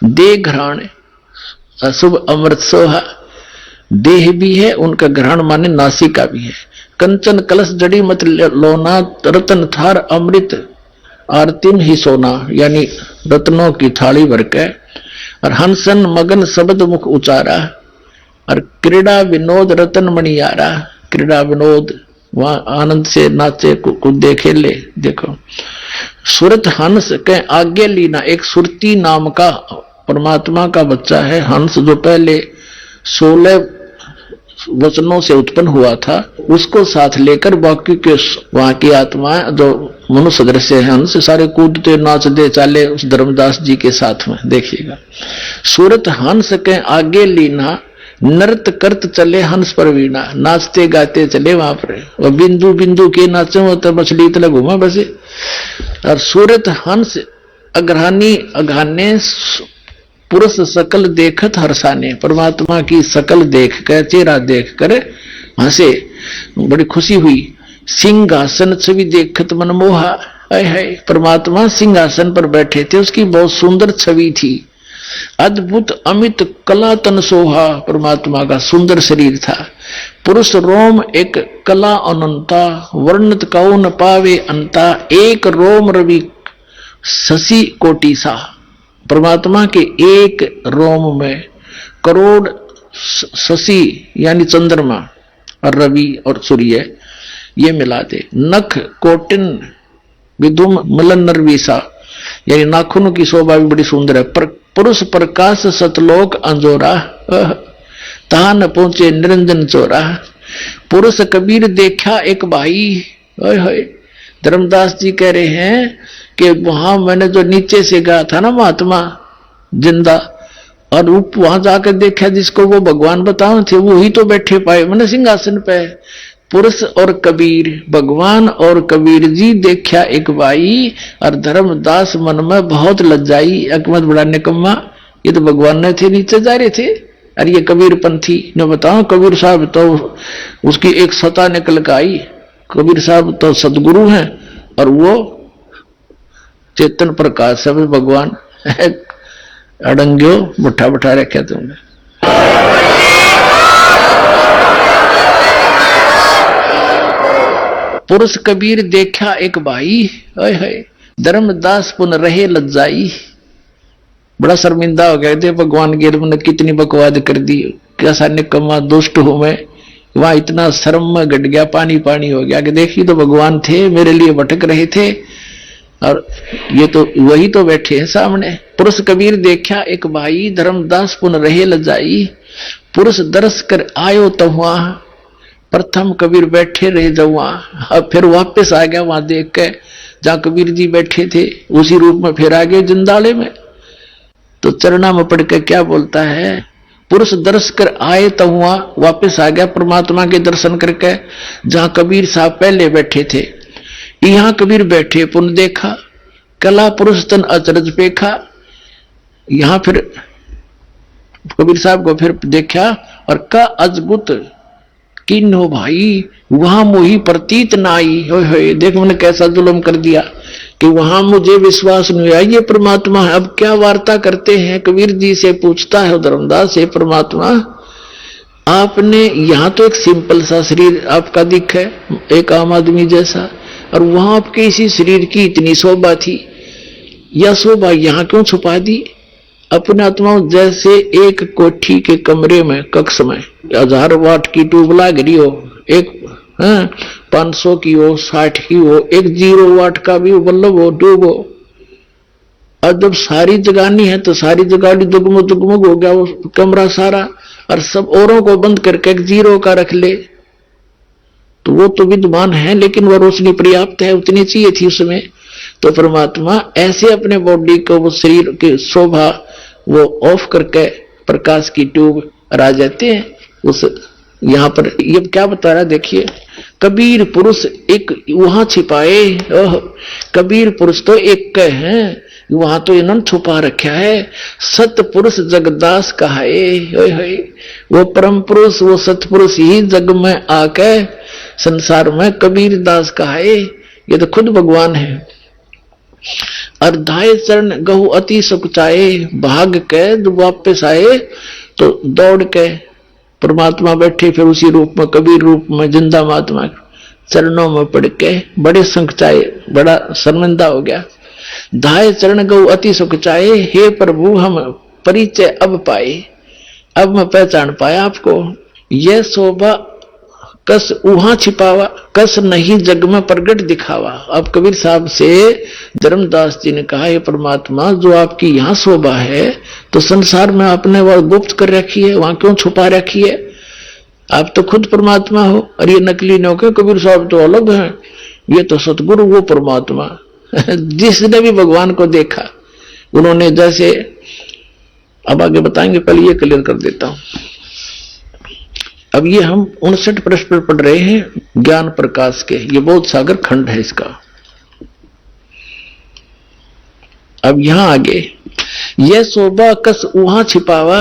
दे घराण अशुभ अमृत सोहा, देह भी है उनका, घराण माने नासिका भी है। कंचन कलश जड़ी मत लोना, रतन थार अमृत आरतिम ही सोना, यानी रत्नों की थाली भर के। और हंसन मगन शब्द मुख उचारा, और क्रीड़ा विनोद रतन मणियारा। क्रीड़ा विनोद वहां आनंद से नाचे कुछ देखे ले। देखो सुरत हंस के आगे लीना, एक सुरती नाम का परमात्मा का बच्चा है हंस, जो पहले 16 वचनों से उत्पन्न हुआ था, उसको साथ लेकर बाकी के वहां की आत्माएं जो मनुष्य दृश्य है हंस सारे कूदते नाचते चाले उस धर्मदास जी के साथ में। देखिएगा सूरत हंस के आगे लीना, नृत्य करत चले हंस पर वीणा, नाचते गाते चले वहां पर। और बिंदु बिंदु के नाचो तो मछली तले घूमा बसे। और सूरत हंस अग्रहानी अघाने, पुरुष सकल देखत हर्षाने, परमात्मा की सकल देख कर चेहरा देख कर हंसे, बड़ी खुशी हुई। सिंहासन छवि देखत मनमोहा, है परमात्मा सिंहासन पर बैठे थे, उसकी बहुत सुंदर छवि थी। अद्भुत अमित कला तन सोहा, परमात्मा का सुंदर शरीर था। पुरुष रोम एक कला अनंता, वर्णित कौन पावे अंता, एक रोम रवि शशि कोटि सा। परमात्मा के एक रोम में करोड़ शशि यानी चंद्रमा और रवि और सूर्य ये मिला दे। नख कोटिन विधुम मिलन नरवीसा, यानी नाखूनों की शोभा भी बड़ी सुंदर है। पर पुरुष प्रकाश सतलोक अंजोरा, तहा न पहुंचे निरंजन चोरा। पुरुष कबीर देखा एक भाई, धर्मदास जी कह रहे हैं कि वहां मैंने जो नीचे से गया था ना महात्मा जिंदा, और वहां जाकर देखा जिसको वो भगवान बताओ थे वो ही तो बैठे पाए मैंने सिंहासन पे। पुरुष और कबीर, भगवान और कबीर जी देखा एक भाई, और धर्मदास मन में बहुत लज्जाई, अकमत बड़ा निकम्मा, ये तो भगवान ने थे नीचे जा रहे थे, और ये कबीर पंथी ने बताओ। कबीर साहब तो उसकी एक सता निकल कर आई, कबीर साहब तो सदगुरु हैं और वो चेतन प्रकाश है भगवान। अड़ंगियो मुठा बैठा रखे तुमने। पुरुष कबीर देखा एक भाई, धर्मदास पुन रहे लज्जाई। बड़ा शर्मिंदा हो गए थे भगवान के, मैंने कितनी बकवाद कर दी, कैसा निकम्मा दुष्ट हूं मैं। वहां इतना शर्म में घट गया, पानी पानी हो गया कि देखिए तो भगवान थे, मेरे लिए भटक रहे थे और ये तो वही तो बैठे हैं सामने। पुरुष कबीर देखा एक भाई, धर्मदास पुन रहे लजाई। पुरुष दर्श कर आयो तो वहां, प्रथम कबीर बैठे रहे जब वहां, अब फिर वापस आ गया वहां देख के जहां कबीर जी बैठे थे उसी रूप में फिर आ गए जिंदाले में। तो चरणा में पढ़ के क्या बोलता है, पुरुष दर्श कर आए तो वहां वापस आ गया परमात्मा के दर्शन करके जहां कबीर साहब पहले बैठे थे। यहां कबीर बैठे पुन देखा, कला पुरुष तन अचरज पेखा। यहां फिर कबीर साहब को फिर देखा और का अजगुत किन्हो भाई, वहां मोही प्रतीत ना आई। होए देख मैंने कैसा जुल्म कर दिया कि वहां मुझे विश्वास नहीं आया ये परमात्मा है। अब क्या वार्ता करते हैं, कबीर जी से पूछता है धर्मदास से, परमात्मा आपने यहाँ तो एक सिंपल सा शरीर आपका दिख है, एक आम आदमी जैसा, और वहां आपके इसी शरीर की इतनी शोभा थी, यह शोभा यहाँ क्यों छुपा दी? अपने आत्मा जैसे एक कोठी के कमरे में कक्ष में 1000 वाट की ट्यूब लाग रही हो, एक 500 की हो, 60 की हो, एक 0 वाट का भी बल्ब हो, ट्यूब हो, और जब सारी जगानी है तो सारी जगानी दुगमुग दुगमुग हो गया वो कमरा सारा, और सब औरों को बंद करके एक 0 का रख ले तो वो तो विद्वान है लेकिन वह रोशनी पर्याप्त है, उतनी चाहिए थी उसमें। तो परमात्मा ऐसे अपने बॉडी को वो शरीर की शोभा वो ऑफ करके प्रकाश की ट्यूब आ जाते हैं उस। यहां पर ये क्या बता रहा है देखिए, कबीर पुरुष एक वहां छिपाए, कबीर पुरुष तो एक के हैं, वहां तो इन्होंने छुपा रखा है। सत पुरुष जगदास कहाए, वो परम पुरुष वो सतपुरुष ही जग में आके संसार में कबीर दास कहाए, ये तो खुद भगवान है। अर्धाए चरण गहु अति सुख चाहे, भाग के जब वापस आए तो दौड़ के परमात्मा बैठे फिर उसी रूप में कबीर रूप में जिंदा महात्मा चरणों में पड़ के बड़े संख चाहे, बड़ा शर्मिंदा हो गया। धाय चरण गौ अति सुख चाहे, हे प्रभु हम परिचय अब पाए, अब मैं पहचान पाया आपको। यह शोभा कस वहां छिपावा, कस नहीं जग में प्रगट दिखावा। अब कबीर साहब से धर्मदास जी ने कहा, ये परमात्मा जो आपकी यहाँ शोभा है तो संसार में आपने वह गुप्त कर रखी है, वहां क्यों छुपा रखी है? आप तो खुद परमात्मा हो, और ये नकली न हो, कबीर साहब तो अलग हैं, ये तो सतगुरु वो परमात्मा जिसने भी भगवान को देखा उन्होंने जैसे, अब आगे बताएंगे, पहले ये क्लियर कर देता हूं। अब ये हम 59 प्रश्न पढ़ रहे हैं ज्ञान प्रकाश के, ये बहुत सागर खंड है इसका। अब यहां आगे, यह शोभा कस वहां छिपावा,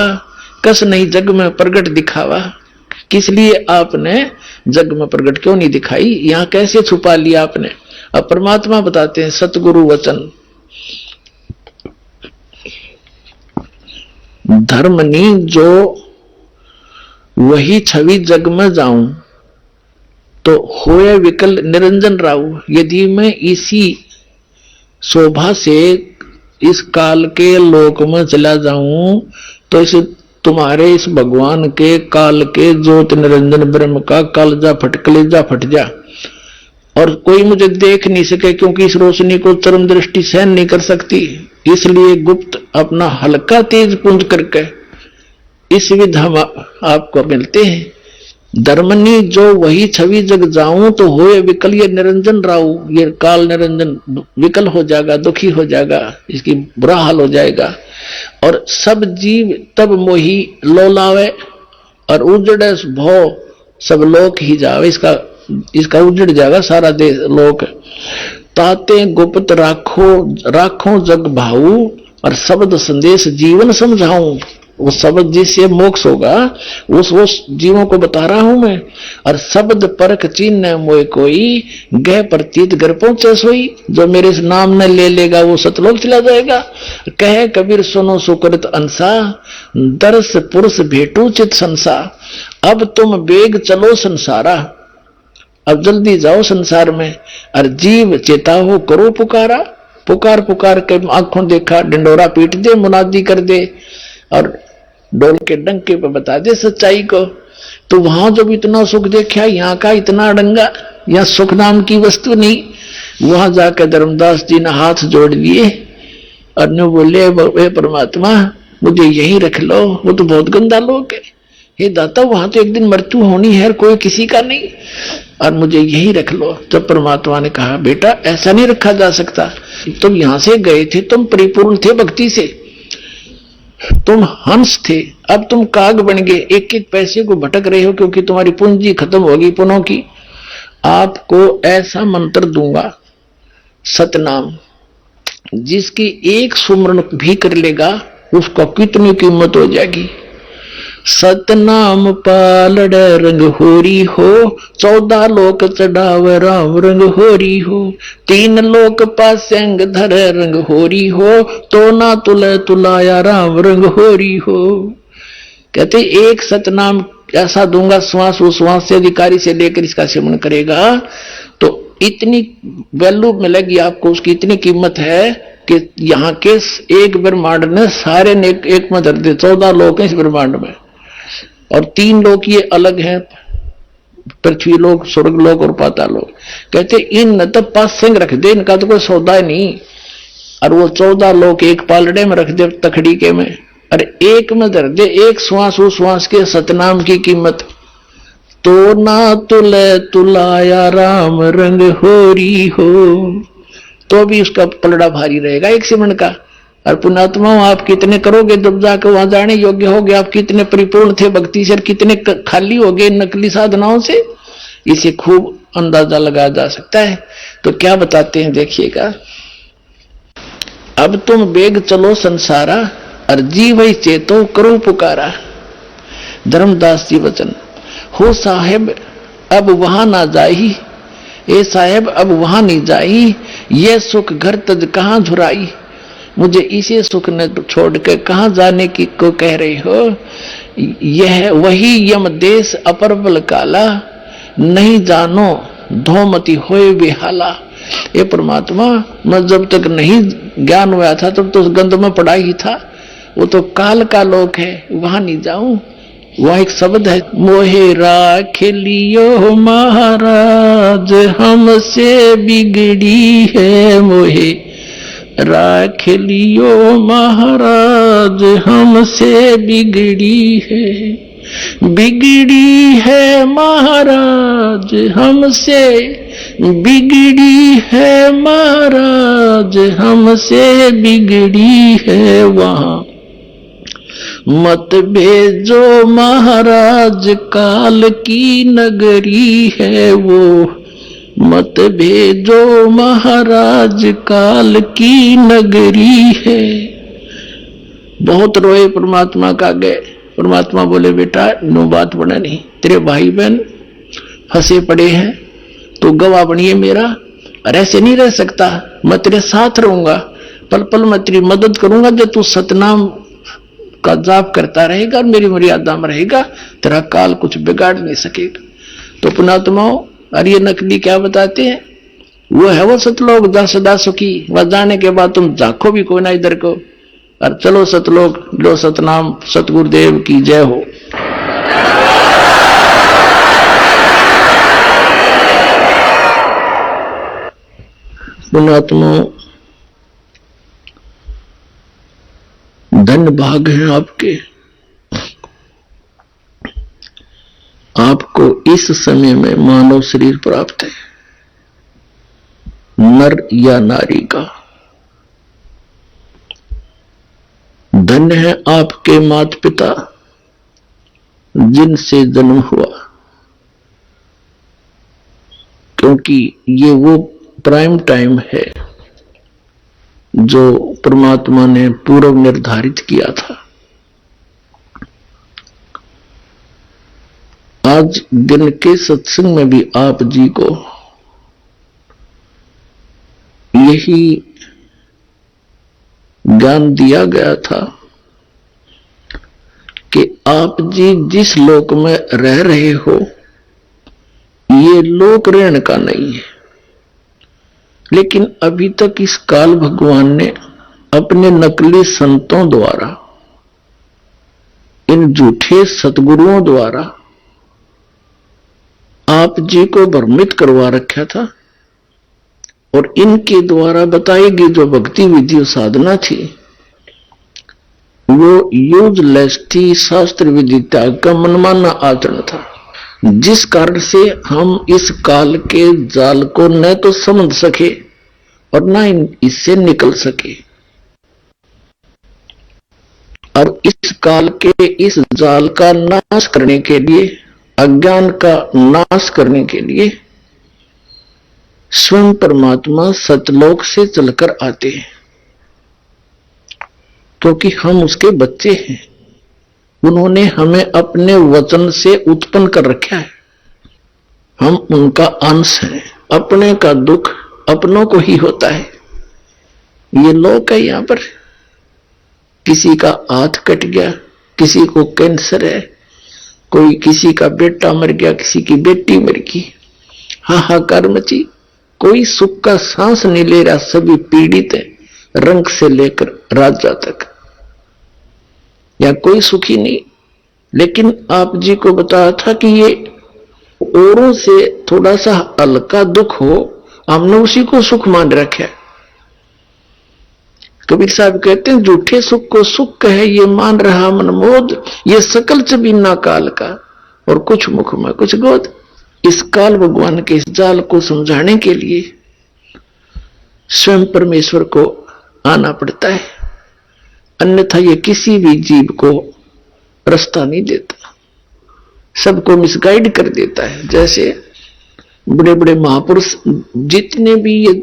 कस नहीं जग में प्रगट दिखावा। किस लिए आपने जग में प्रगट क्यों नहीं दिखाई, यहां कैसे छुपा लिया आपने? अब परमात्मा बताते हैं सतगुरु वचन, धर्मनी जो वही छवि जग में जाऊं तो होए विकल निरंजन राऊ। यदि मैं इसी शोभा से इस काल के लोक में चला जाऊं तो इस तुम्हारे इस भगवान के काल के ज्योत निरंजन ब्रह्म का कलेजा फट जा और कोई मुझे देख नहीं सके, क्योंकि इस रोशनी को चरम दृष्टि सहन नहीं कर सकती। इसलिए गुप्त अपना हल्का तेज पुंज करके इस विध हम आपको मिलते हैं। धर्मनी जो वही छवि जग जाऊं तो होए विकल ये निरंजन राऊ। ये काल निरंजन विकल हो जाएगा, दुखी हो जाएगा, इसकी बुरा हाल हो जाएगा। और सब जीव तब मोही लोलावे और उजड़े भो सब लोक ही जावे। इसका उजड़ जाएगा सारा देश लोक। ताते गुप्त राखो जग भाऊ और शब्द संदेश जीवन समझाऊं। वो शब्द जिससे मोक्ष होगा उस जीवों को बता रहा हूं मैं। और शब्द परख चिन्ह मोय कोई गह प्रतीत घर पहुंचे सोई। जो मेरे इस नाम न ले लेगा वो सतलोक चला जाएगा। कहे कबीर सुनो सुकृत अंसा दर्श पुरुष भेटू चित संसा। अब तुम बेग चलो संसारा, अब जल्दी जाओ संसार में। और जीव चेता हो करो पुकारा। पुकार पुकार के आंखों देखा, डिंडोरा पीट दे, मुनादी कर दे और डोल के डंके पर बता दे सच्चाई को। तो वहां जब इतना सुख देखा, यहाँ का इतना अड़ंगा, यहाँ सुख नाम की वस्तु नहीं। वहां जाकर धर्मदास जी ने हाथ जोड़ लिए और ने बोले वे परमात्मा मुझे यहीं रख लो, वो तो बहुत गंदा लोग है। हे दाता वहां तो एक दिन मृत्यु होनी है, कोई किसी का नहीं, और मुझे यहीं रख लो। जब परमात्मा ने कहा बेटा ऐसा नहीं रखा जा सकता, तुम यहां से गए थे, तुम परिपूर्ण थे भक्ति से, तुम हंस थे, अब तुम काग बन गए, एक एक पैसे को भटक रहे हो क्योंकि तुम्हारी पूंजी खत्म होगी पुनों की। आपको ऐसा मंत्र दूंगा सतनाम, जिसकी एक सुमरण भी कर लेगा उसको कितनी कीमत हो जाएगी। सतनाम पालड़ रंग होरी हो, 14 लोक चढ़ाव राम रंग होरी हो। 3 लोक पासेंग धर रंग होरी हो, तो ना तुले तुलाया राम रंग होरी हो। कहते एक सतनाम ऐसा दूंगा, श्वास उश्वास से अधिकारी से लेकर इसका सेवन करेगा तो इतनी वैल्यू मिलेगी आपको, उसकी इतनी कीमत है कि यहाँ के एक ब्रह्मांड ने सारे ने एक में धर दे। 14 लोक है इस ब्रह्मांड में और 3 लोक ये अलग हैं, पृथ्वी लोक, स्वर्ग लोक और पाताल लोक। कहते इन न तो पास सिंह रख दे, इनका तो कोई सौदा नहीं। और वो 14 लोक एक पालड़े में रख दे तखड़ी के में, और एक में धर दे, एक श्वास उस श्वास के सतनाम की कीमत। तो ना तुले तुलाया राम रंग होरी हो, तो भी उसका पलड़ा भारी रहेगा एक सिमरण का। और पुण्यात्माओं आप कितने करोगे जब जाकर वहां जाने योग्य हो गए, आप कितने परिपूर्ण थे भक्ति से, कितने खाली हो गए नकली साधनाओं से, इसे खूब अंदाजा लगाया जा सकता है। तो क्या बताते हैं देखिएगा। अब तुम बेग चलो संसारा और जीव ही चेतो करो पुकारा। धर्मदास जी वचन हो साहेब अब वहां ना जाई, ए साहेब अब वहां नहीं जाई, ये सुख घर तज कहां झुराई। मुझे इसे सुख ने छोड़ के कहां जाने की को कह रही हो। यह वही यम देश अपर बल काला, नहीं जानो धोमती होए बेहाला। ये परमात्मा मैं जब तक नहीं ज्ञान हुआ था तब तो उस गंध में पड़ा ही था, वो तो काल का लोक है, वहां नहीं जाऊं। वह एक शब्द है, मोहे राख लियो महाराज हमसे बिगड़ी है, मोहे राख लियो महाराज हमसे बिगड़ी है महाराज हमसे बिगड़ी है, महाराज हमसे बिगड़ी है। वहां मत भेजो महाराज काल की नगरी है वो, मत भेजो महाराज काल की नगरी है। बहुत रोए परमात्मा का गए। परमात्मा बोले बेटा नो बात बना नहीं, तेरे भाई बहन फंसे पड़े हैं, तो गवाह बनिए मेरा, और ऐसे नहीं रह सकता। मैं तेरे साथ रहूंगा, पल पल मैं तेरी मदद करूंगा, जब तू सतनाम का जाप करता रहेगा और मेरी मर्यादा में रहेगा, तेरा काल कुछ बिगाड़ नहीं सकेगा। तो पुणात्माओं, और ये नकली क्या बताते हैं, वो है वो सतलोक जहां सदा सुखी, वह जाने के बाद तुम झांको भी कोई ना इधर को, और चलो सतलोक, लो सतनाम, सतगुरुदेव की जय हो। पुणात्माओं, धन्य भाग हैं आपके, आपको इस समय में मानव शरीर प्राप्त है, नर या नारी का। धन्य है आपके माता पिता जिनसे जन्म हुआ, क्योंकि ये वो प्राइम टाइम है जो परमात्मा ने पूर्व निर्धारित किया था। आज दिन के सत्संग में भी आप जी को यही ज्ञान दिया गया था कि आप जी जिस लोक में रह रहे हो, ये लोक रहने का नहीं है, लेकिन अभी तक इस काल भगवान ने अपने नकली संतों द्वारा, इन झूठे सतगुरुओं द्वारा आप जी को भ्रमित करवा रखा था, और इनके द्वारा बताई गई जो भक्ति विधि साधना थी वो यूजलेस थी, शास्त्र विधि त्याग का मनमाना आचरण था, जिस कारण से हम इस काल के जाल को न तो समझ सके और न इससे निकल सके। और इस काल के इस जाल का नाश करने के लिए, अज्ञान का नाश करने के लिए स्वयं परमात्मा सतलोक से चलकर आते हैं, क्योंकि हम उसके बच्चे हैं। उन्होंने हमें अपने वचन से उत्पन्न कर रखा है, हम उनका अंश हैं। अपने का दुख अपनों को ही होता है। ये लोक है, यहां पर किसी का हाथ कट गया, किसी को कैंसर है, कोई किसी का बेटा मर गया, किसी की बेटी मर गई, हाहाकार मची, कोई सुख का सांस नहीं ले रहा, सभी पीड़ित है, रंग से लेकर राजा तक, या कोई सुखी नहीं। लेकिन आप जी को बताया था कि ये औरों से थोड़ा सा हल्का दुख हो, हमने उसी को सुख मान रखा। कबीर साहब कहते हैं, झूठे सुख को सुख कहे ये मान रहा मनमोद, ये सकल च बिना काल का, और कुछ मुख में कुछ गोद। इस काल भगवान के इस जाल को समझाने के लिए स्वयं परमेश्वर को आना पड़ता है, अन्यथा ये किसी भी जीव को रास्ता नहीं देता, सबको मिसगाइड कर देता है। जैसे बड़े बड़े महापुरुष जितने भी ये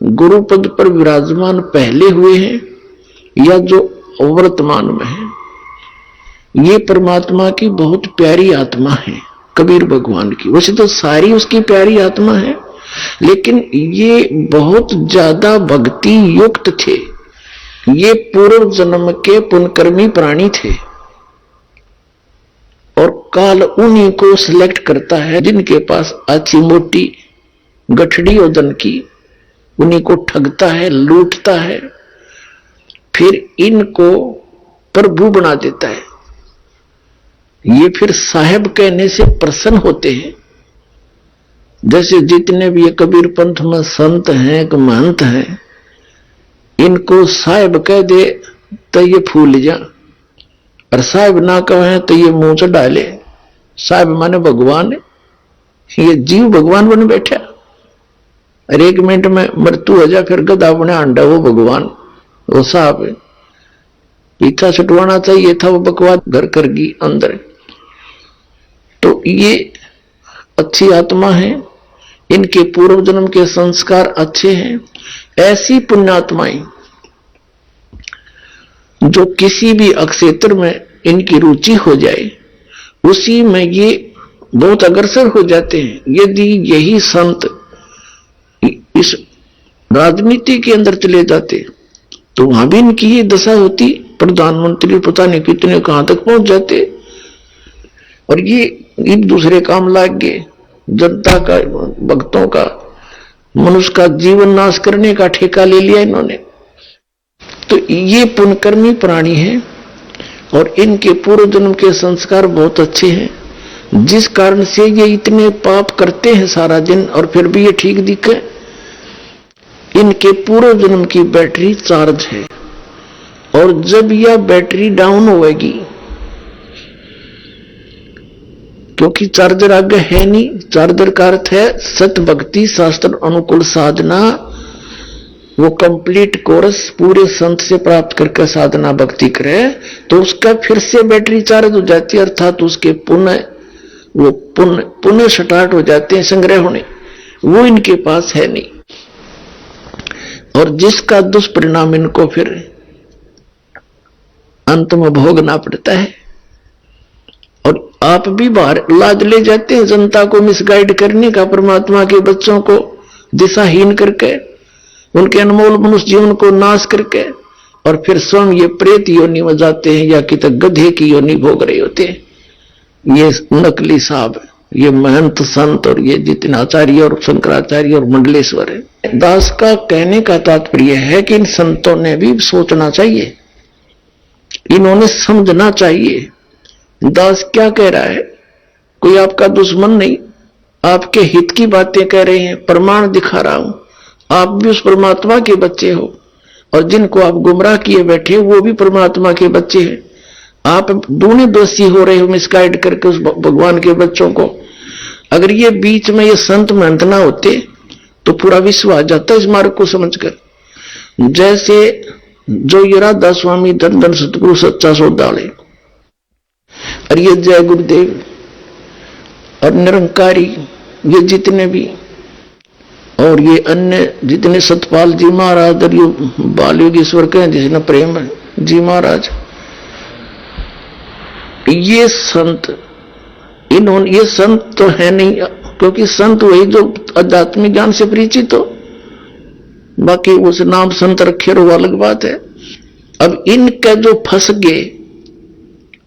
गुरु पद पर विराजमान पहले हुए हैं या जो वर्तमान में है, ये परमात्मा की बहुत प्यारी आत्मा है, कबीर भगवान की। वैसे तो सारी उसकी प्यारी आत्मा है, लेकिन ये बहुत ज्यादा भक्ति युक्त थे, ये पूर्व जन्म के पुण्यकर्मी प्राणी थे, और काल उन्हीं को सिलेक्ट करता है जिनके पास अच्छी मोटी गठड़ी हो धन की, उन्हीं को ठगता है, लूटता है, फिर इनको प्रभु बना देता है। ये फिर साहेब कहने से प्रसन्न होते हैं। जैसे जितने भी ये कबीर पंथ में संत हैं, महंत हैं, इनको साहेब कह दे तो ये फूल जा, और साहेब ना कहे तो ये मुंह से डाले। साहेब माने भगवान है, ये जीव भगवान बन बैठा, और एक मिनट में मृत्यु हो जा, फिर गधा बने अंडा, वो भगवान, वो साहब है। पीछा छुटवाना चाहिए था, वो बकवाद घर कर गई अंदर। तो ये अच्छी आत्मा है, इनके पूर्व जन्म के संस्कार अच्छे हैं। ऐसी पुण्यात्माएं जो किसी भी अक्षेत्र में इनकी रुचि हो जाए, उसी में ये बहुत अग्रसर हो जाते हैं। यदि यही संत इस राजनीति के अंदर चले जाते, तो वहां भी इनकी ये दशा होती, प्रधानमंत्री पता नहीं कितने कहां तक पहुंच जाते, और ये एक दूसरे काम लाग गए, जनता का, भक्तों का, मनुष्य का जीवन नाश करने का ठेका ले लिया इन्होंने। तो ये पुण्यकर्मी प्राणी हैं और इनके पूर्व जन्म के संस्कार बहुत अच्छे हैं, जिस कारण से ये इतने पाप करते हैं सारा दिन और फिर भी ये ठीक दिखे। इनके पूर्व जन्म की बैटरी चार्ज है, और जब यह बैटरी डाउन होगी, क्योंकि चार्जर आगे है नहीं, चार्जर का अर्थ है सत भक्ति शास्त्र अनुकूल साधना, वो कंप्लीट कोर्स पूरे संत से प्राप्त करके साधना भक्ति करे, तो उसका फिर से बैटरी चार्ज हो जाती है, अर्थात उसके पुनः स्टार्ट हो जाते हैं संग्रह होने, वो इनके पास है नहीं, और जिसका दुष्परिणाम इनको फिर अंत में भोगना पड़ता है। और आप भी बाहर लाद ले जाते हैं जनता को मिसगाइड करने का, परमात्मा के बच्चों को दिशाहीन करके, उनके अनमोल मनुष्य जीवन को नाश करके, और फिर स्वयं ये प्रेत योनि में जाते हैं या कित गधे की योनि भोग रहे होते हैं। ये नकली साहब, ये महंत संत और ये जितने आचार्य और शंकराचार्य और मंडलेश्वर है। दास का कहने का तात्पर्य है कि इन संतों ने भी सोचना चाहिए, इन्होंने समझना चाहिए दास क्या कह रहा है। कोई आपका दुश्मन नहीं, आपके हित की बातें कह रहे हैं, प्रमाण दिखा रहा हूं। आप भी उस परमात्मा के बच्चे हो, और जिनको आप गुमराह किए बैठे वो भी परमात्मा के बच्चे हैं। आप दोनों दोषी हो रहे हो मिसगाइड करके उस भगवान के बच्चों को। अगर ये बीच में ये संत महंत ना होते तो पूरा विश्व आ जाता इस मार्ग को समझकर। जैसे जो ये राधा स्वामी धन धन सतगुरु सच्चा सौदाले, और ये जय गुरुदेव और निरंकारी, ये जितने भी, और ये अन्य जितने सतपाल जी महाराज और ये बाल योगेश्वर के जिसने प्रेम जी महाराज, ये संत, इन्होंने, ये संत तो है नहीं, क्योंकि संत वही जो आध्यात्मिक ज्ञान से परिचित हो, बाकी उस नाम संत रखे वो अलग बात है। अब इनके जो फंस गए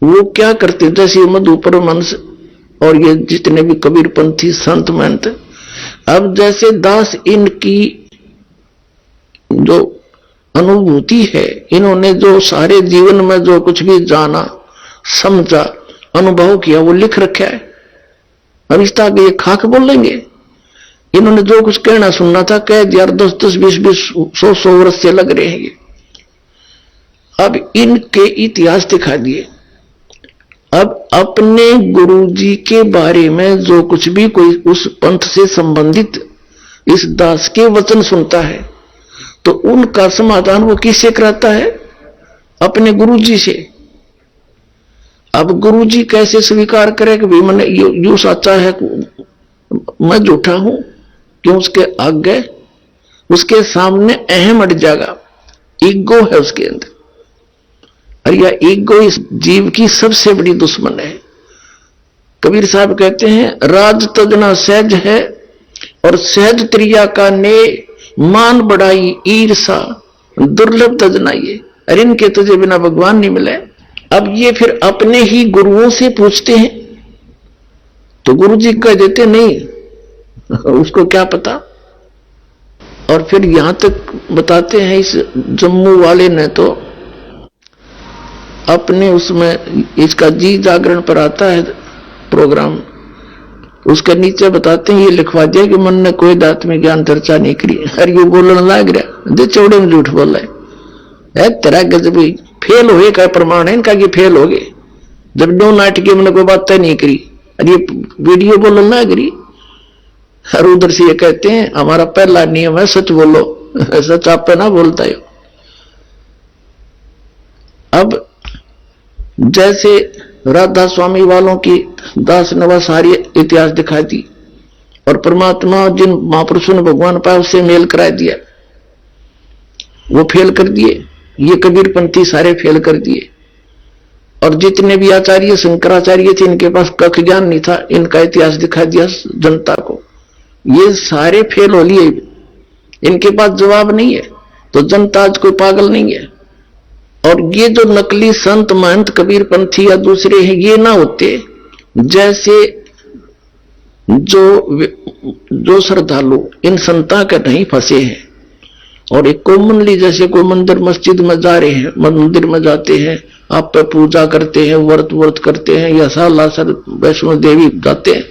वो क्या करते, जैसे मधु परमहंस और ये जितने भी कबीरपंथी संत महंत, अब जैसे दास इनकी जो अनुभूति है, इन्होंने जो सारे जीवन में जो कुछ भी जाना समझा अनुभव किया वो लिख रखा है। अब इस तरह ये खाक बोलेंगे, इन्होंने जो कुछ कहना सुनना था कह दिया, 10-10, 20-20, 100-100 वर्ष से लग रहे हैं ये। अब इनके इतिहास दिखा दिए। अब अपने गुरुजी के बारे में जो कुछ भी कोई उस पंथ से संबंधित इस दास के वचन सुनता है तो उनका समाधान वो किससे कराता है? अपने गुरुजी से। अब गुरुजी कैसे स्वीकार करे कि भाई मैंने यू सच्चा है, मैं झूठा हूं? क्यों? उसके आगे, उसके सामने अहम अट जाएगा, ईगो है उसके अंदर, और यह ईगो इस जीव की सबसे बड़ी दुश्मन है। कबीर साहब कहते हैं, राज तजना सहज है और सहज त्रिया का ने मान बढ़ाई ईर्षा दुर्लभ तजना ये, अरे इनके तुझे बिना भगवान नहीं मिले। अब ये फिर अपने ही गुरुओं से पूछते हैं तो गुरुजी कह देते नहीं, उसको क्या पता। और फिर यहां तक बताते हैं, इस जम्मू वाले ने तो अपने उसमें, इसका जी जागरण पर आता है प्रोग्राम, उसके नीचे बताते हैं, ये लिखवा दिया कि मन ने कोई आत्मिक ज्ञान चर्चा नहीं करी। अरे ये बोलने लग रहा, दे चौड़े में झूठ बोल रहे, तेरा गजब फेल हो का प्रमाण है इनका कि फेल हो गए, जब दो नाटक मैंने कोई बात तय नहीं करी। अरे ये वीडियो बोलने लग रही, और उधर से ये कहते हैं हमारा पहला नियम है सच बोलो, सच आप पे ना बोलता है। अब जैसे राधा स्वामी वालों की दास नवा सारी इतिहास दिखा दी, और परमात्मा जिन महापुरुषों ने भगवान पाया उससे मेल करा दिया, वो फेल कर दिए। ये कबीरपंथी सारे फेल कर दिए, और जितने भी आचार्य शंकराचार्य थे इनके पास कख ज्ञान नहीं था, इनका इतिहास दिखा दिया जनता को, ये सारे फेल हो लिए, इनके पास जवाब नहीं है। तो जनता आज कोई पागल नहीं है। और ये जो नकली संत महंत कबीर पंथी या दूसरे हैं, ये ना होते, जैसे जो श्रद्धालु इन संता के नहीं फंसे हैं और एक कॉमनली जैसे कोई मंदिर मस्जिद में जा रहे हैं, मंदिर में जाते हैं, आप पे पूजा करते हैं, व्रत करते हैं, या सालासर वैष्णो देवी जाते हैं,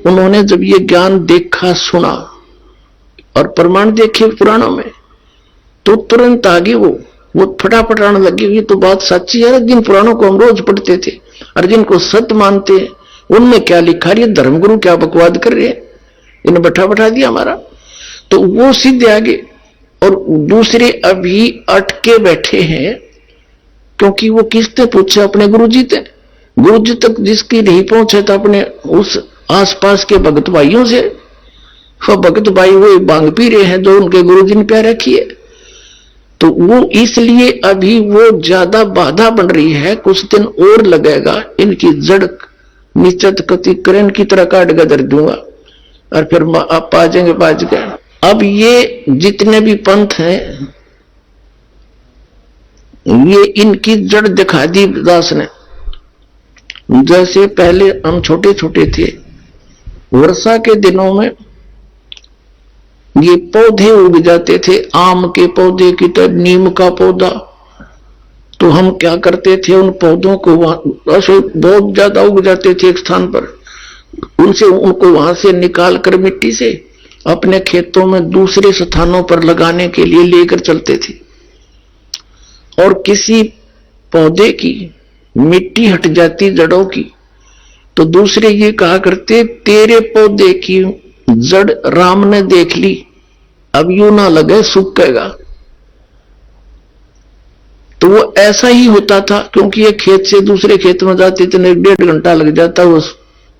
उन्होंने जब ये ज्ञान देखा सुना और प्रमाण देखे पुराणों में, तो तुरंत आगे वो फटाफट आने लगे, ये तो बात सच्ची है, जिन पुराणों को हम रोज पढ़ते थे और जिनको सत्य मानते हैं उनमें क्या लिखा, ये धर्मगुरु क्या बकवाद कर रहे हैं, इन्हें बैठा दिया हमारा। तो वो सीधे आगे, और दूसरे अभी अटके बैठे हैं, क्योंकि वो किसने पूछे, अपने गुरुजी तक जिसकी नहीं पहुंचे तो अपने उस आसपास के भगत भाइयों से। वो भगत भाई वो बांग पी रहे हैं जो उनके गुरुजी ने प्यार रखी है, तो वो इसलिए अभी वो ज्यादा बाधा बन रही है, कुछ दिन और लगेगा, इनकी जड़ निश्चित कति करें की तरह काट गदर दूंगा और फिर आप आ जाएंगे बाज गए। अब ये जितने भी पंथ हैं, ये इनकी जड़ दिखा दी दास ने। जैसे पहले हम छोटे छोटे थे, वर्षा के दिनों में ये पौधे उग जाते थे, आम के पौधे की तरह, नीम का पौधा, तो हम क्या करते थे, उन पौधों को बहुत ज्यादा उग जाते थे एक स्थान पर, उनको वहां से निकाल कर मिट्टी से अपने खेतों में दूसरे स्थानों पर लगाने के लिए लेकर चलते थे। और किसी पौधे की मिट्टी हट जाती जड़ों की, तो दूसरे ये कहा करते, तेरे पौधे की जड़ राम ने देख ली, अब यूं ना लगे सूखेगा। तो वो ऐसा ही होता था, क्योंकि ये खेत से दूसरे खेत में जाते थे, 1.5 घंटा लग जाता, वो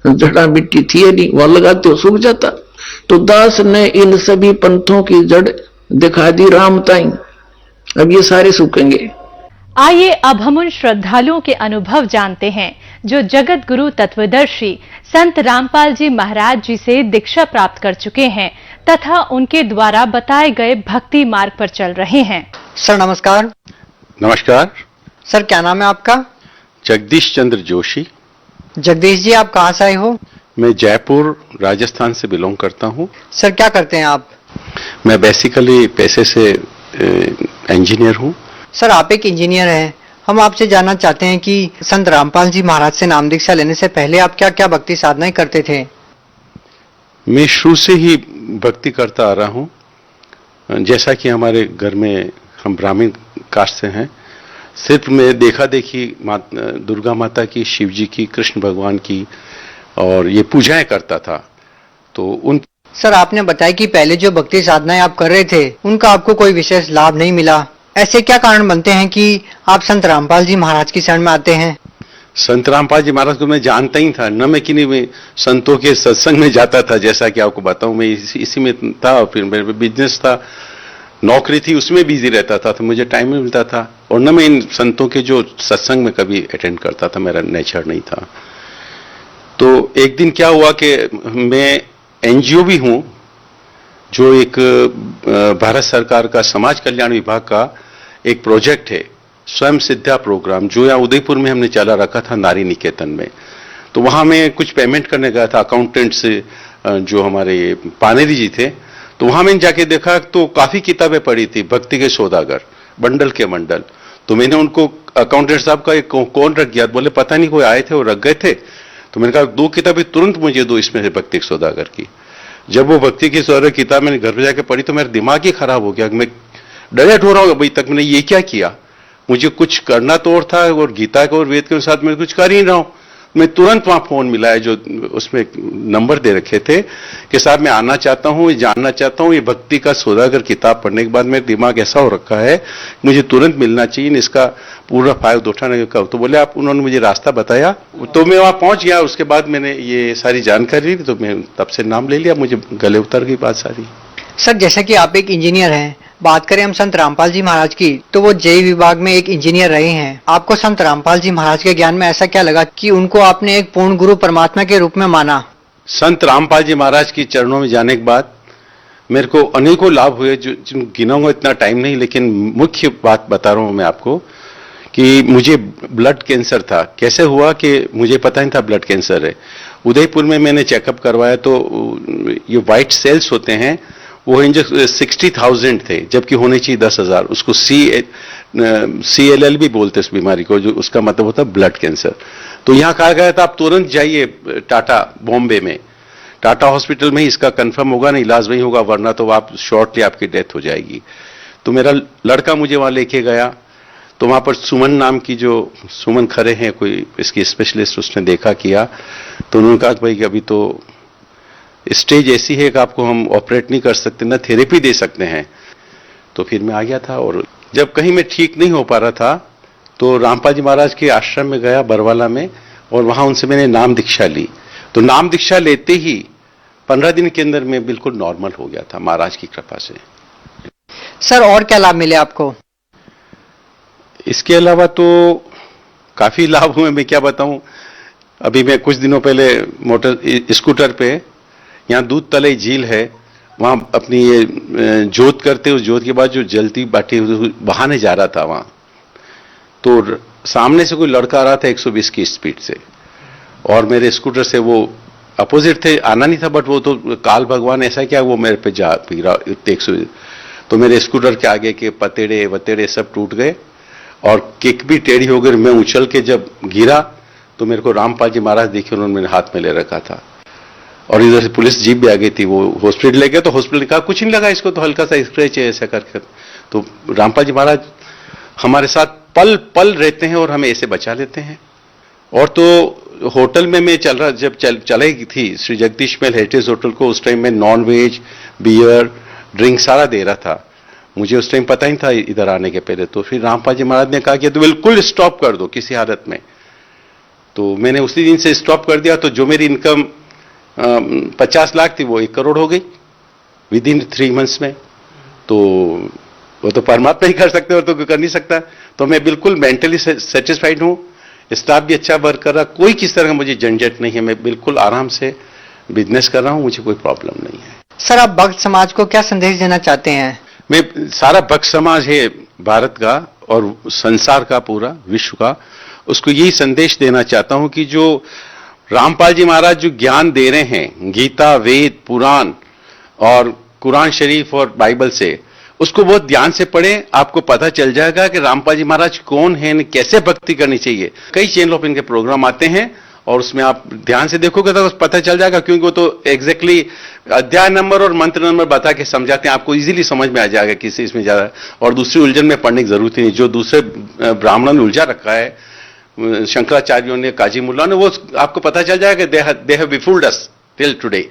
जड़ा मिट्टी थी नहीं, वहां लगाते हो सूख जाता। तो दास ने इन सभी पंथों की जड़ दिखा दी राम ताई, अब ये सारे सूखेंगे। आइए अब हम उन श्रद्धालुओं के अनुभव जानते हैं जो जगत गुरु तत्वदर्शी संत रामपाल जी महाराज जी से दीक्षा प्राप्त कर चुके हैं तथा उनके द्वारा बताए गए भक्ति मार्ग पर चल रहे हैं। सर नमस्कार। नमस्कार सर, क्या नाम है आपका? जगदीश चंद्र जोशी। जगदीश जी, आप कहाँ से आए हो? मैं जयपुर राजस्थान से बिलोंग करता हूँ। सर, क्या करते हैं आप? मैं बेसिकली पैसे से इंजीनियर हूँ। सर, आप एक इंजीनियर हैं, हम आपसे जानना चाहते हैं कि संत रामपाल जी महाराज से नाम दीक्षा लेने से पहले आप क्या क्या भक्ति साधनाएं करते थे? मैं शुरू से ही भक्ति करता आ रहा हूँ। जैसा कि हमारे घर में हम ब्राह्मण कास्ट से हैं, सिर्फ मैं देखा देखी दुर्गा माता की, शिव जी की, कृष्ण भगवान की और ये पूजाएं करता था। तो उन सर, आपने बताया कि पहले जो भक्ति साधनाएं आप कर रहे थे उनका आपको कोई विशेष लाभ नहीं मिला, ऐसे क्या कारण बनते हैं कि आप संत रामपाल जी महाराज की शरण में आते हैं? संत रामपाल जी महाराज को मैं जानता ही था, न मैं किन्हीं में संतों के सत्संग में जाता था। जैसा कि आपको बताऊं, मैं इसी में था, और फिर मेरे बिजनेस था, नौकरी थी, उसमें बिजी रहता था, तो मुझे टाइम नहीं मिलता था। और न मैं इन संतों के जो सत्संग में कभी अटेंड करता था, मेरा नेचर नहीं था। तो एक दिन क्या हुआ कि मैं एनजीओ भी हूं, जो एक भारत सरकार का समाज कल्याण विभाग का एक प्रोजेक्ट है, स्वयं सिद्धा प्रोग्राम, जो यहाँ उदयपुर में हमने चला रखा था, नारी निकेतन में। तो वहां मैं कुछ पेमेंट करने गया था अकाउंटेंट से, जो हमारे पानेरी जी थे। तो वहां मैंने जाके देखा तो काफी किताबें पढ़ी थी, भक्ति के सौदागर, बंडल के बंडल। तो मैंने उनको, अकाउंटेंट साहब का एक कौन रख गया, बोले पता नहीं कोई आए थे और रख गए थे। तो मैंने कहा 2 किताबें तुरंत मुझे दो इसमें से भक्ति के सौदागर की। जब वो भक्ति की सौदागर किताब मैंने घर पे जाके पढ़ी तो मेरा दिमाग ही खराब हो गया। मैं डायरेक्ट हो रहा हूँ, अभी तक मैंने ये क्या किया, मुझे कुछ करना तो और था, और गीता के और वेद के साथ मैं कुछ कर ही रहा हूँ। मैं तुरंत वहां फोन मिलाया, जो उसमें नंबर दे रखे थे कि साहब मैं आना चाहता हूँ, जानना चाहता हूँ, ये भक्ति का सौदागर किताब पढ़ने के बाद मेरा दिमाग ऐसा हो रखा है, मुझे तुरंत मिलना चाहिए, इसका पूरा फायदा उठाने का। तो बोले आप, उन्होंने मुझे रास्ता बताया, तो मैं वहां पहुंच गया। उसके बाद मैंने ये सारी जानकारी ली, तो मैं तब से नाम ले लिया, मुझे गले उतर गई बात सारी। सर, जैसे कि आप एक इंजीनियर हैं, बात करें हम संत रामपाल जी महाराज की, तो वो जेई विभाग में एक इंजीनियर रहे हैं। आपको संत रामपाल जी महाराज के ज्ञान में ऐसा क्या लगा कि उनको आपने एक पूर्ण गुरु परमात्मा के रूप में माना? संत रामपाल जी महाराज के चरणों में जाने के बाद मेरे को अनेकों लाभ हुए जो गिनाऊंगा इतना टाइम नहीं, लेकिन मुख्य बात बता रहा हूं मैं आपको कि मुझे ब्लड कैंसर था। कैसे हुआ कि मुझे पता नहीं था ब्लड कैंसर है। उदयपुर में मैंने चेकअप करवाया तो ये व्हाइट सेल्स होते हैं वो 60,000 थे, जबकि होने चाहिए 10,000। उसको CLL भी बोलते हैं इस बीमारी को, जो उसका मतलब होता है ब्लड कैंसर। तो यहां कहा गया था आप तुरंत जाइए टाटा, बॉम्बे में टाटा हॉस्पिटल में ही इसका कंफर्म होगा, नहीं इलाज वहीं होगा, वरना तो आप शॉर्टली आपकी डेथ हो जाएगी। तो मेरा लड़का मुझे वहां लेके गया, तो वहां पर सुमन नाम की जो सुमन खरे हैं कोई इसकी स्पेशलिस्ट, उसने देखा किया, तो उन्होंने कहा कि भाई अभी तो स्टेज ऐसी है कि आपको हम ऑपरेट नहीं कर सकते, ना थेरेपी दे सकते हैं। तो फिर मैं आ गया था, और जब कहीं मैं ठीक नहीं हो पा रहा था तो रामपाल जी महाराज के आश्रम में गया बरवाला में, और वहां उनसे मैंने नाम दीक्षा ली। तो नाम दीक्षा लेते ही 15 दिन के अंदर मैं बिल्कुल नॉर्मल हो गया था महाराज की कृपा से। सर और क्या लाभ मिले आपको? इसके अलावा तो काफी लाभ हुए, मैं क्या बताऊं। अभी मैं कुछ दिनों पहले मोटर स्कूटर पे, यहाँ दूध तले झील है, वहां अपनी ये जोत करते, उस जोत के बाद जो जलती बाटी बहाने जा रहा था वहां, तो सामने से कोई लड़का आ रहा था 120 की स्पीड से, और मेरे स्कूटर से वो अपोजिट थे, आना नहीं था, बट वो तो काल भगवान ऐसा क्या वो मेरे पे जा पी रहा 100। तो मेरे स्कूटर के आगे के पतेड़े वतेड़े सब टूट गए, और किक भी टेढ़ी हो गई। मैं उछल के जब गिरा तो मेरे को रामपाल जी महाराज देखे, उन्होंने मेरे हाथ में ले रखा था, और इधर से पुलिस जीप भी आ गई थी। वो हॉस्पिटल ले गए, तो हॉस्पिटल ने कहा कुछ नहीं लगा इसको, तो हल्का सा स्क्रैच है ऐसा करके। तो रामपाल जी महाराज हमारे साथ पल पल रहते हैं और हमें ऐसे बचा लेते हैं। और तो होटल में मैं जब चलाई थी श्री जगदीश महल हेरिटेज होटल को, उस टाइम में नॉन वेज, बियर, ड्रिंक सारा दे रहा था। मुझे उस टाइम पता ही था इधर आने के पहले। तो फिर रामपाल जी महाराज ने कहा कि तो बिल्कुल स्टॉप कर दो किसी हालत में। तो मैंने उसी दिन से स्टॉप कर दिया। तो जो मेरी इनकम 50 लाख थी वो 1 करोड़ हो गई विद इन 3 मंथ्स में। तो वो तो परमात्मा ही कर सकते और तो कर नहीं सकता। तो मैं बिल्कुल मेंटली सेटिस्फाइड हूं, स्टाफ भी अच्छा वर्क कर रहा, कोई किस तरह का मुझे झंझट नहीं है। मैं बिल्कुल आराम से बिजनेस कर रहा हूं, मुझे कोई प्रॉब्लम नहीं है। सर आप भक्त समाज को क्या संदेश देना चाहते हैं? मैं सारा भक्त समाज है भारत का और संसार का, पूरा विश्व का, उसको यही संदेश देना चाहता हूं कि जो रामपाल जी महाराज जो ज्ञान दे रहे हैं गीता, वेद, पुराण और कुरान शरीफ और बाइबल से, उसको बहुत ध्यान से पढ़ें। आपको पता चल जाएगा कि रामपाल जी महाराज कौन है, कैसे भक्ति करनी चाहिए। कई चैनलों पर इनके प्रोग्राम आते हैं और उसमें आप ध्यान से देखोगे तो पता चल जाएगा, क्योंकि वो तो एग्जैक्टली अध्याय नंबर और मंत्र नंबर बता के समझाते हैं। आपको इजीली समझ में आ जाएगा किसी इसमें ज्यादा, और दूसरी उलझन में पढ़ने की जरूरत ही नहीं। जो दूसरे ब्राह्मणों ने उलझा रखा है, शंकराचार्यों ने, काजी मुल्ला ने, वो आपको पता चल जाएगा they have befooled us till today.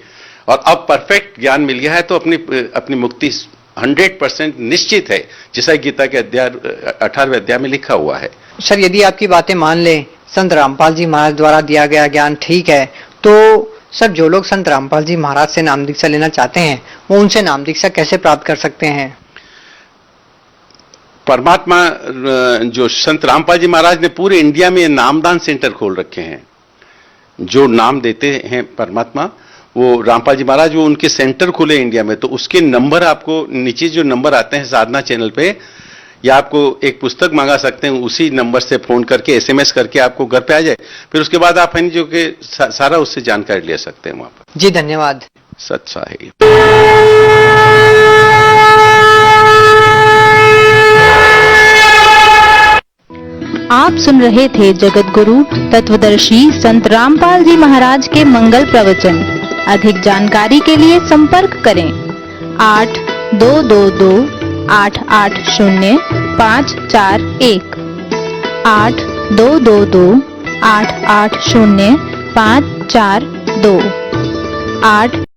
और अब परफेक्ट ज्ञान मिल गया है तो अपनी मुक्ति 100% निश्चित है, जैसा गीता के अध्याय 18वें अध्याय में लिखा हुआ है। सर यदि आपकी बातें मान लें, संत रामपाल जी महाराज द्वारा दिया गया ज्ञान ठीक है, तो सर जो लोग संत रामपाल जी महाराज से नाम दीक्षा लेना चाहते हैं वो उनसे नाम दीक्षा कैसे प्राप्त कर सकते हैं? परमात्मा जो संत रामपाल जी महाराज ने पूरे इंडिया में नामदान सेंटर खोल रखे हैं। जो नाम देते हैं परमात्मा, वो रामपाल जी महाराज, वो उनके सेंटर खुले इंडिया में। तो उसके नंबर आपको नीचे जो नंबर आते हैं साधना चैनल पे, या आपको एक पुस्तक मंगा सकते हैं, उसी नंबर से फोन करके SMS करके आपको घर पे आ जाए। फिर उसके बाद आप है जो कि सारा उससे जानकारी ले सकते हैं वहां पर। जी धन्यवाद। सत साहिब। आप सुन रहे थे जगत गुरु तत्वदर्शी संत रामपाल जी महाराज के मंगल प्रवचन। अधिक जानकारी के लिए संपर्क करें 8222880541 8222880542 8